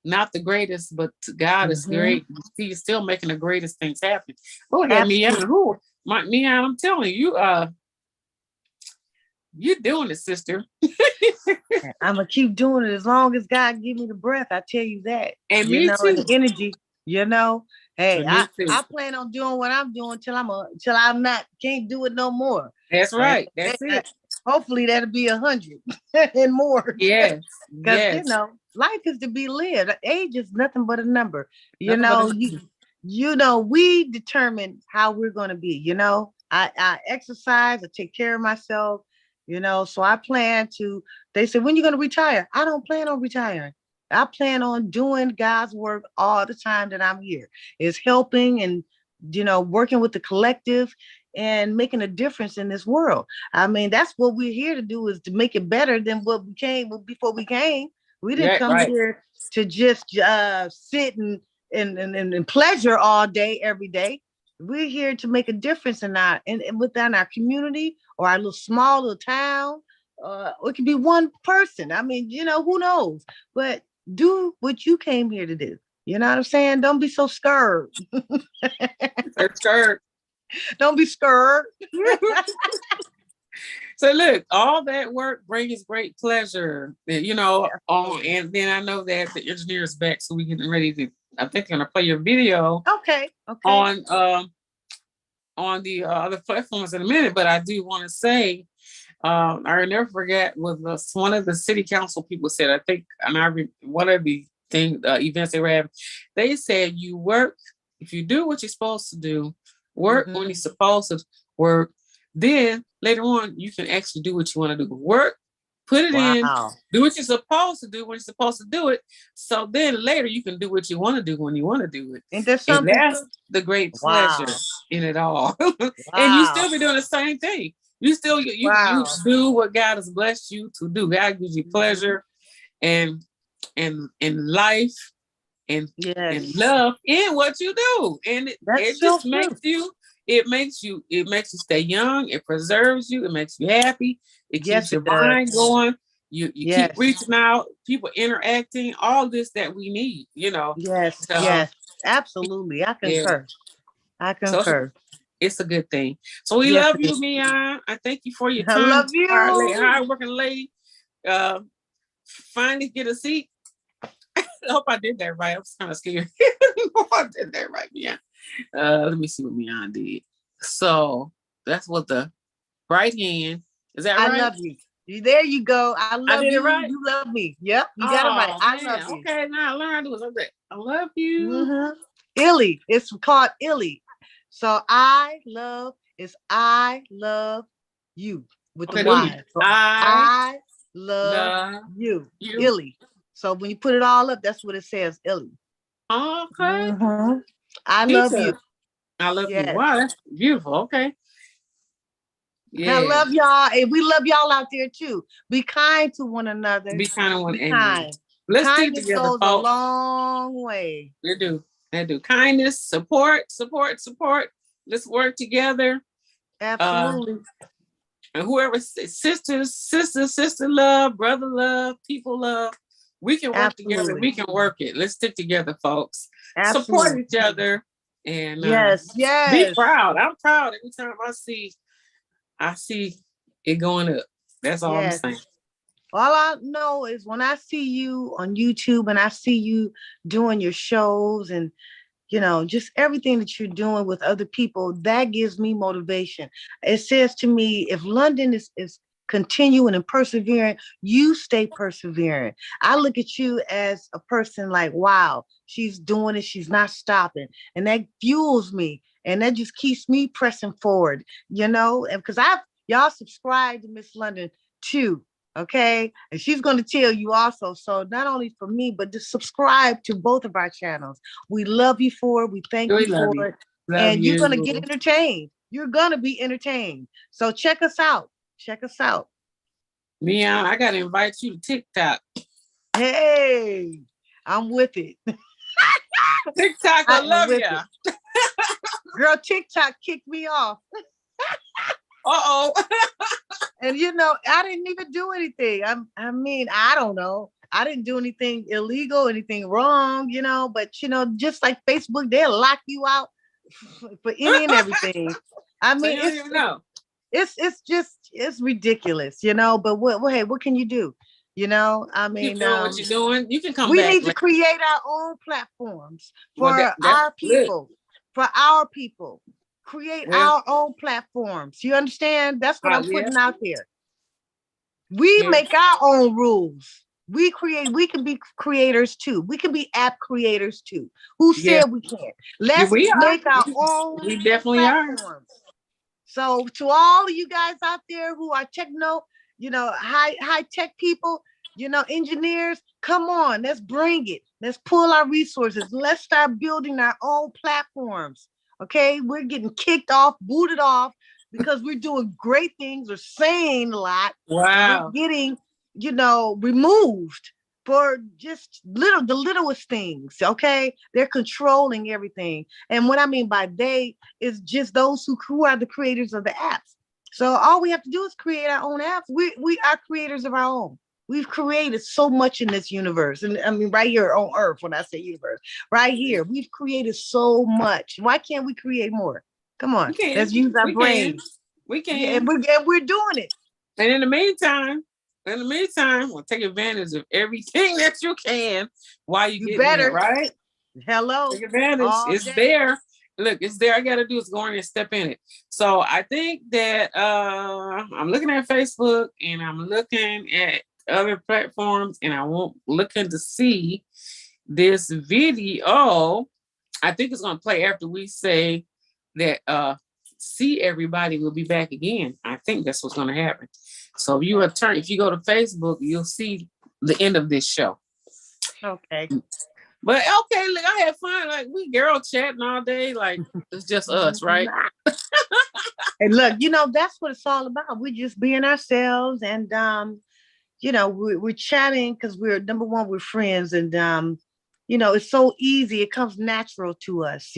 not the greatest, but God is Mm-hmm. great. He's still making the greatest things happen. Go ahead, Miyan. Absolutely. Miyan, I'm telling you, you're doing it, sister. I'm gonna keep doing it as long as God give me the breath. I tell you that. And me And too. the energy. You know, hey, And me too. I plan on doing what I'm doing till I'm not can't do it no more. That's And right. That's it. hopefully that'll be 100 and more. Yes. Because Yes. life is to be lived. Age is nothing but a number. Nothing but a We determine how we're going to be. I exercise, I take care of myself. So I plan to. They said, when you going to retire? I don't plan on retiring. I plan on doing God's work all the time that I'm here. Is helping and working with the collective and making a difference in this world. I mean, that's what we're here to do, is to make it better than what we came before we came. We didn't yeah, come right. here to just sit and pleasure all day, every day. We're here to make a difference within our community or our small little town. It could be one person. I mean, who knows? But do what you came here to do. You know what I'm saying? Don't be so scared. For sure. Don't be scared. So look, all that work brings great pleasure. And then I know that the engineer is back, so we're getting ready to. I think I'm gonna play your video Okay. on the other platforms in a minute. But I do want to say, I never forget what one of the city council people said. I think, one of the events they were having, they said, you work if you do what you're supposed to do, work when you're supposed to work. Then later on, you can actually do what you want to do. Work, put it in, Wow. do what you're supposed to do when you're supposed to do it. So then later you can do what you want to do when you want to do it. Ain't there And something? that's the great pleasure Wow. in it all. And you Wow. still be doing the same thing. You still you Wow. do what God has blessed you to do. God gives you pleasure and life and Yes. love in what you do. And That's it so just true. it makes you stay young, it preserves you, it makes you happy, it keeps Yes, your it does. mind going. You keep Yes. reaching out, people interacting, all this that we need, Yes. to Yes. Absolutely. I Yeah. concur. I Social, concur. it's a good thing. So we Yes, love it you, is. Miyan. I thank you for your I time, love you. hard working lady. Uh, finally get a seat. I hope I did that right. I was kind of scared. I hope I did that right, Miyan. Let me see what Miyan did. So that's what the right hand. Is that I right? love you. There you go. I I love did it you. right. You love me. Yep, you got it right. Oh I love man. you. Okay, now I learned how to do it like that. I love you. Mm-hmm. Illy. It's called Illy. So I love is I love you with the Okay, do me. Y. So I I love love you. you. Illy. So when you put it all up, that's what it says, Illy. Okay. Mm-hmm. I love you. Teacher. I love you. Yes. Wow, that's beautiful. Okay. I Yeah. love y'all. And we love y'all out there too. Be kind to one another. Be kind of one. Be Amen. kind. Let's stick Kindness together, goes a folks. long way. They do. They do. Kindness, support, support, support. Let's work together. Uh, Absolutely. and whoever sister love, brother love, people love. We can work together. Absolutely. We can work it. Let's stick together, folks. Support Absolutely. each other and Yes. be Yes. proud. I'm proud every time I see it going up. That's all I'm Yes. saying. All I know is when I see you on YouTube and I see you doing your shows and just everything that you're doing with other people, that gives me motivation. It says to me, if London is continuing and persevering, you stay persevering. I look at you as a person like, wow, she's doing it, she's not stopping. And that fuels me. And that just keeps me pressing forward, and because y'all subscribe to Miss London too. Okay. And she's going to tell you also. So not only for me, but to subscribe to both of our channels. We love you for it. We thank We you love for you. it. Love And you're going to you. get entertained. You're going to be entertained. So check us out. Check us out. Miyan, I got to invite you to TikTok. Hey, I'm with it. TikTok, I love you. Girl, TikTok kicked me off. Uh-oh. And I didn't even do anything. I don't know. I didn't do anything illegal, anything wrong, but just like Facebook, they'll lock you out for any and everything. I So mean, you don't even know. it's ridiculous, but hey, what can you do? I Keep mean, doing what you're doing. You can come we back. need to create our own platforms Well, for that's our good. people, create Well, our own platforms. You understand? That's what I'm yeah. putting out there. We Yeah. make our own rules. We can be creators too. We can be app creators too. Who Yeah. said we can't? Yeah, Let's we are. make our own We definitely are. platforms. So to all of you guys out there who are techno, high tech people, engineers, come on, let's bring it. Let's pull our resources. Let's start building our own platforms. Okay, we're getting kicked off, booted off because we're doing great things, we're saying a lot, and we're Wow. getting, removed for just the littlest things. Okay, they're controlling everything. And what I mean by they is just those who are the creators of the apps. So all we have to do is create our own apps. We are creators of our own. We've created so much in this universe. And I mean, right here on Earth, when I say universe, right here, we've created so much. Why can't we create more? Come on, let's use our brains. We can. Yeah, and we're doing it. And in the meantime, we'll take advantage of everything that you can while you're getting it, right? Hello. Take advantage. All It's day. there. Look, it's there. I gotta do is go in and step in it. So I think that I'm looking at Facebook and I'm looking at other platforms and I won't looking to see this video. I think it's gonna play after we say that see everybody will be back again. I think that's what's gonna happen. So if you go to Facebook, you'll see the end of this show. Okay. But okay, look, I had fun. Like we girl chatting all day. Like it's just us, right? And look, that's what it's all about. We're just being ourselves, and we're chatting because we're number one, we're friends, and it's so easy. It comes natural to us,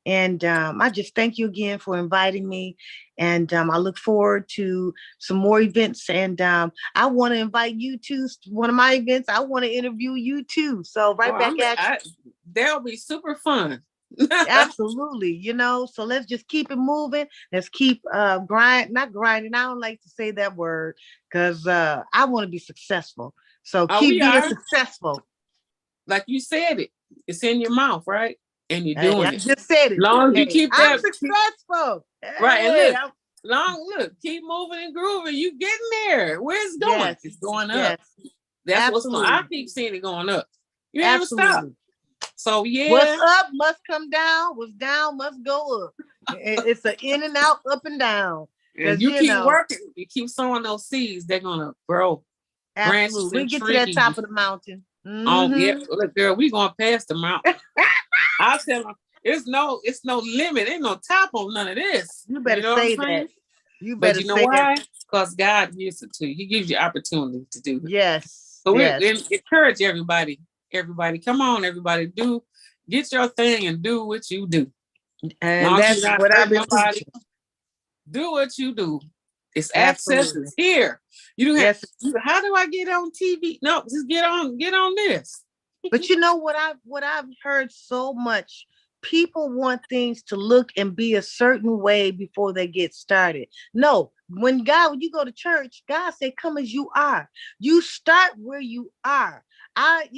And I just thank you again for inviting me. And I look forward to some more events. And I want to invite you to one of my events. I want to interview you too. So Oh, right back at you. that'll be super fun. Absolutely. So let's just keep it moving. Let's keep not grinding. I don't like to say that word because I want to be successful. So Oh, keep we being are. successful. Like you said it. It's in your mouth, right? And you're Hey, I doing it. just said it. Long as you Hey, keep I'm that successful. right. And Hey, look, keep moving and grooving. You getting there. Where's it going? yes, It's going up. yes, That's what's going. I absolutely, keep seeing it going up. You ain't even stop. absolutely. So What's yeah, up must come down. What's down must go up. It's an in and out, up and down. and Because you keep working. You keep sowing those seeds. They're gonna grow branches absolutely, we and get to that trees. top of the mountain. Oh yeah, Mm-hmm. look, girl, we going past the mountain. I tell them it's no limit. Ain't no top on none of this. You You better know what I'm say saying? that. You But better you know say that. why? Because God gives it to you. He gives you opportunity to do it. Yes, So we yes. encourage everybody. Everybody, come on, everybody, get your thing and do what you do. As And long as that's you're not what I've hurting been nobody, preaching. do what you do. It's access Absolutely. is here. You don't have. Yes. How do I get on TV? No, just get on this. But you know what I've heard so much. People want things to look and be a certain way before they get started. No, when you go to church, God said, "Come as you are." You start where you are. I,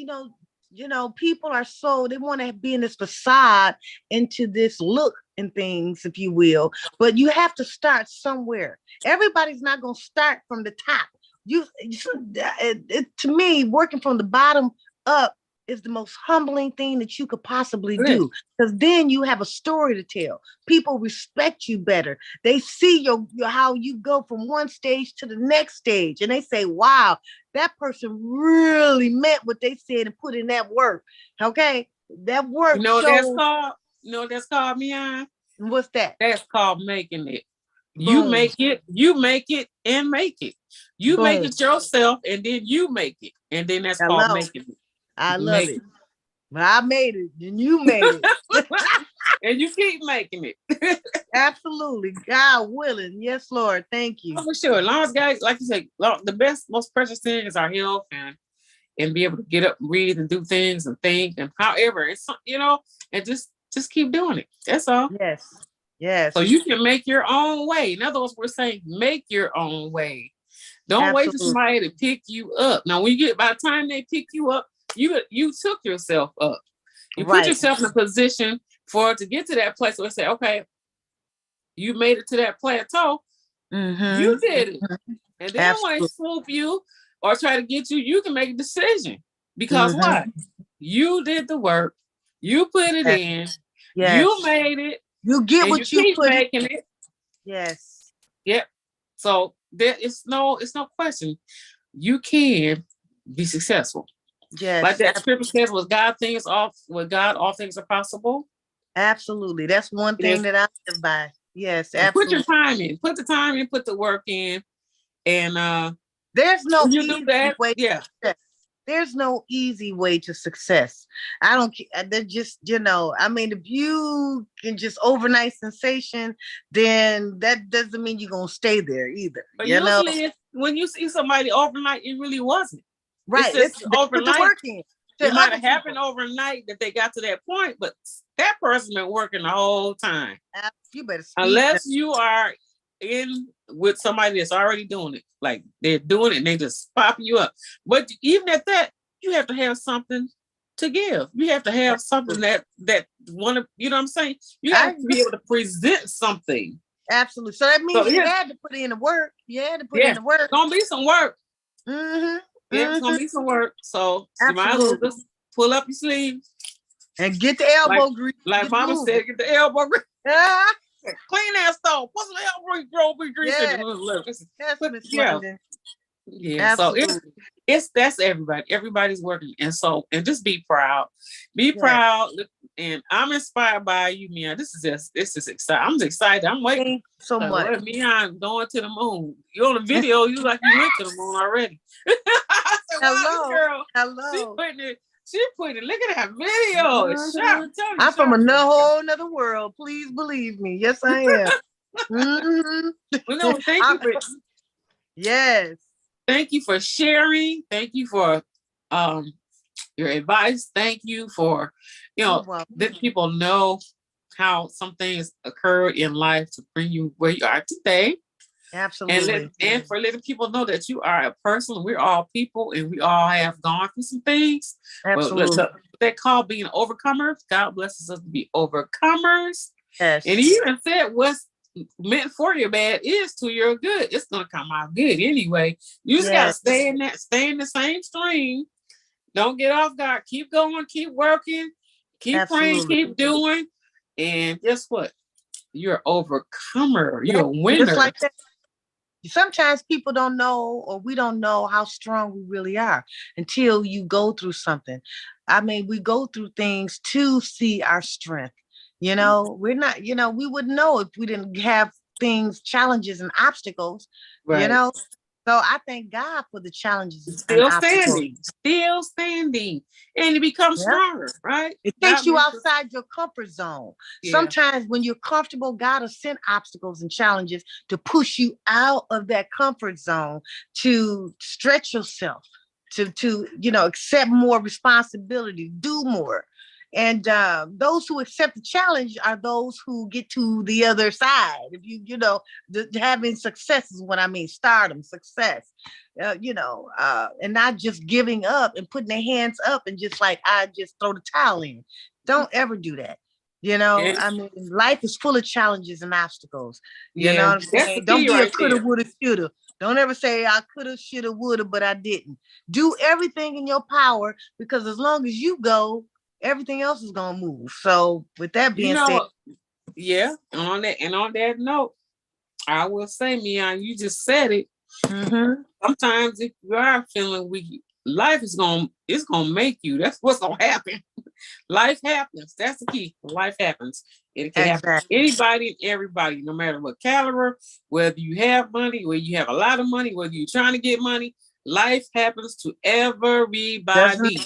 people are so they want to be in this facade into this look and things, if you will. But you have to start somewhere. Everybody's not going to start from the top. To me, working from the bottom up is the most humbling thing that you could possibly do, because then you have a story to tell. People respect you better. They see your how you go from one stage to the next stage, and they say, "Wow, that person really meant what they said and put in that work." Okay, that You work know what that's shows. called? You know what that's called, Miyan? What's that? That's called making it. Boom, You make it, and make it. You make boom. it yourself, and then you make it. And then that's called Hello, making it. I You love make it. But I made it, and you made it. it. And you keep making it. Absolutely, God willing. Yes, Lord. Thank you. Oh, for sure. As long as guys, like you say, the best, most precious thing is our health and be able to get up and breathe and do things and think and however it's and just keep doing it. That's all. Yes, So yes. you can make your own way. In other words, we're saying make your own way. Don't wait for Absolutely. somebody to pick you up. Now, when you get by the time they pick you up, you took yourself up. You put Right. yourself in a position for to get to that place where say, okay, you made it to that plateau. You Mm-hmm. did it. And then when they Absolutely. swoop you or try to get you, you can make a decision. Because what? Mm-hmm. You did the work. You put it Yes. in. You Yes. made it. You get And you what you keep put in. making it. Yes. Yep. So it's no question. You can be successful. Like Yes. that scripture says, with God, all things are possible. Absolutely. That's one It thing is. that I live by. Yes, Put your absolutely. time in. Put the time in, put the work in. And There's no when you do easy that, way to yeah. success. There's no easy way to success. I don't care. They're just, I mean, if you can just overnight sensation, then that doesn't mean you're going to stay there either. But usually when you see somebody overnight, it really wasn't. It's Right. just They put the overnight. work in It to might other have happened people. overnight that they got to that point, but that person been working the whole time. You better speak. Unless you are in with somebody that's already doing it, like they're doing it and they just pop you up. But even at that, you have to have something to give. You have to have something that want to, you know what I'm saying? You have to be able to present something. Absolutely. So that So means you had to put in the work. You had to put in yeah, the work. gonna be some work. Mm-hmm. Yeah, it's gonna Mm-hmm. be some work. So you might as well Absolutely. just pull up your sleeves. And get the elbow grease. Like Get Mama moving. said, get the elbow grease. Ah, Clean that stove. Put some elbow grease in yeah. it. Yes, Miss Yeah. London. Yeah. So Absolutely. that's everybody. Everybody's working. And just be proud. Be Yes. proud. And I'm inspired by you, Miyan. This is exciting. I'm excited. I'm waiting. Thank you so much. Miyan going to the moon. You on the video, you like you went to the moon already. I said, wow, this Hello. girl, she Hello. putting it. She put it. Look at that video. It's sharp. Mhm. I'm telling you, I'm from sharp. another whole another world. Please believe me. Yes, I am. Mhm. Well, no, Yes. thank you for sharing. Thank you for um your advice. Thank you for, You're welcome. letting people know how some things occurred in life to bring you where you are today. Absolutely. And for letting people know that you are a person. We're all people, and we all have gone through some things. But Absolutely. they call being overcomers. God blesses us to be overcomers. And Yes. he even said, "What's meant for your bad is to your good. It's gonna come out good anyway. You just gotta Yes. stay in the same stream. Don't get off guard. Keep going. Keep working. Keep praying. Absolutely. Keep doing. And guess what? You're an overcomer. Yeah. You're a Just winner." like that. Sometimes people don't know, or we don't know how strong we really are until you go through something. I mean, we go through things to see our strength. We're not, we wouldn't know if we didn't have things, challenges, and obstacles, you Right. know. So I thank God for the challenges and Still obstacles. standing. Still standing. And you become Yeah. stronger, right? It takes God you makes us, outside your comfort zone. yeah. Sometimes when you're comfortable, God will send obstacles and challenges to push you out of that comfort zone, to stretch yourself, to accept more responsibility, do more. And those who accept the challenge are those who get to the other side. If having success is what I mean, stardom, success, and not just giving up and putting their hands up and just like, I just throw the towel in. Don't ever do that. And I mean, life is full of challenges and obstacles. You know yeah, what I'm that's the saying? Don't key be a right coulda, there. woulda, shoulda. Don't ever say I coulda, shoulda, woulda, but I didn't. Do everything in your power, because as long as you go, everything else is gonna move. So with that You being know said, what? Yeah. And on that note, I will say, Miyan, you just said it. mhm, Sometimes if you are feeling weak, life is gonna make you. That's what's gonna happen. Life happens. That's the key. Life happens. It can happen to exactly. anybody and everybody, no matter what caliber, whether you have money, whether you have a lot of money, whether you're trying to get money. Life happens to Doesn't everybody.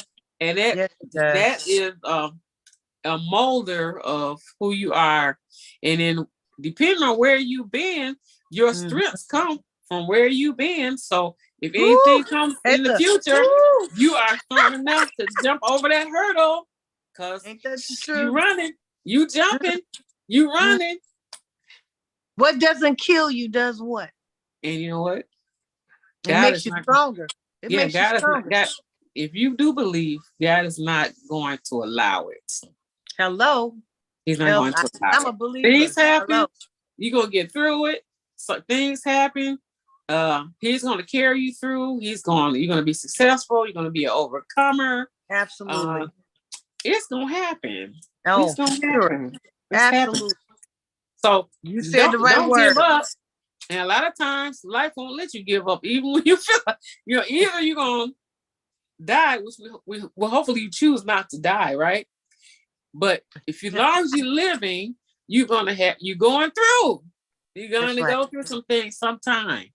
And that Yes, it that does. is a molder of who you are. And then depending on where you've been, your Mhm. strengths come from where you've been. So if Woo, anything comes in ain't the the future, woo, you are strong enough to jump over that hurdle because ain't that the you truth? running, you jumping, you Mhm. running. What doesn't kill you does what? And you know what? It God makes is you not, stronger. It yeah, makes you God is not, stronger. God, if you do believe, God is not going to allow it. Hello. He's not Help. going to allow I'm it. a Things believer. happen, Hello. you're gonna get through it. So things happen. He's gonna carry you through. You're gonna be successful, you're gonna be an overcomer. Uh, Absolutely. it's gonna happen. It's Oh, gonna sure. happen. It's happening. Absolutely. So You said the don't right give word. up. And a lot of times life won't let you give up, even when you feel like either you're gonna die, which well, hopefully you choose not to die, right? But if as long as you're living, you're going through. You're That's gonna right. go through some things sometime,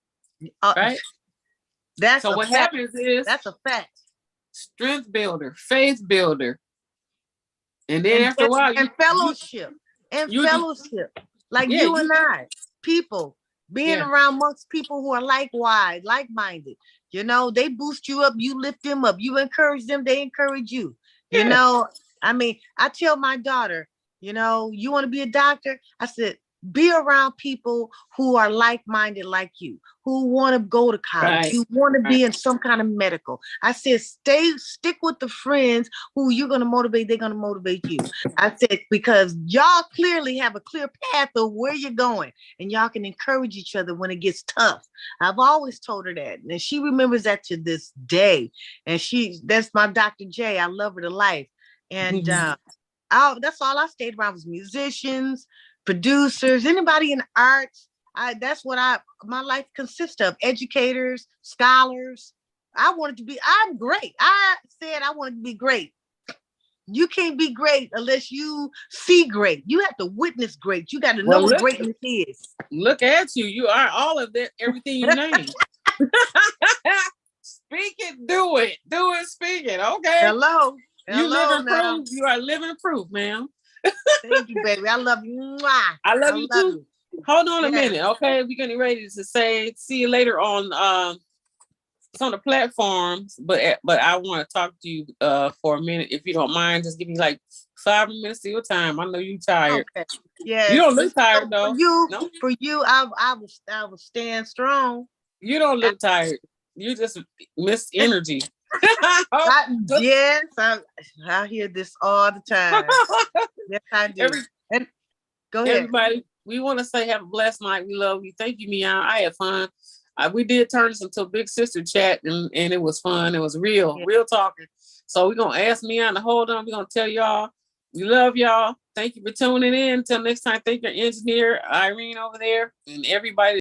Uh, right? that's So a what fact. happens is That's a fact. strength builder, faith builder, and then and after a while, and fellowship and you fellowship, like yeah you and I, people being yeah around amongst people who are likewise, like-minded. They boost you up, you lift them up, you encourage them, they encourage you. you yeah know I mean, I tell my daughter, you want to be a doctor? I said, be around people who are like-minded like you, who want to go to college, right who want to right be in some kind of medical. I said, stick with the friends who you're going to motivate, they're going to motivate you. I said, because y'all clearly have a clear path of where you're going, and y'all can encourage each other when it gets tough. I've always told her that, and she remembers that to this day. And that's my Dr. J. I love her to life. And that's all I stayed around was musicians, producers, anybody in arts. That's what my life consists of. Educators, scholars. I'm great. I said I wanted to be great. You can't be great unless you see great. You have to witness great. You got to know well what greatness is. look at you are all of that, everything you name. Speak it, do it, speak it. Okay. Hello. You live Hello in now. proof. You are living proof, ma'am. Thank you, baby. I love you. Mwah. I love I you love too. you. Hold on a Yeah. minute, okay? We're getting ready to say see you later on some of the platforms, but I want to talk to you for a minute if you don't mind. Just give me like 5 minutes of your time. I know you're tired. Okay. You Yes. don't look tired For though. you, No, I will stand strong. you don't I, look tired. You just miss energy. Oh, yes, I hear this all the time. Yes, I do. Every, And go ahead. everybody, we want to say have a blessed night. We love you. Thank you, Miyan. I had fun. We did turn this into a big sister chat, and it was fun. It was Yeah. real talking. So we're gonna ask Miyan to hold on. We're gonna tell y'all we love y'all. Thank you for tuning in. Until next time, thank your engineer Irene over there and everybody.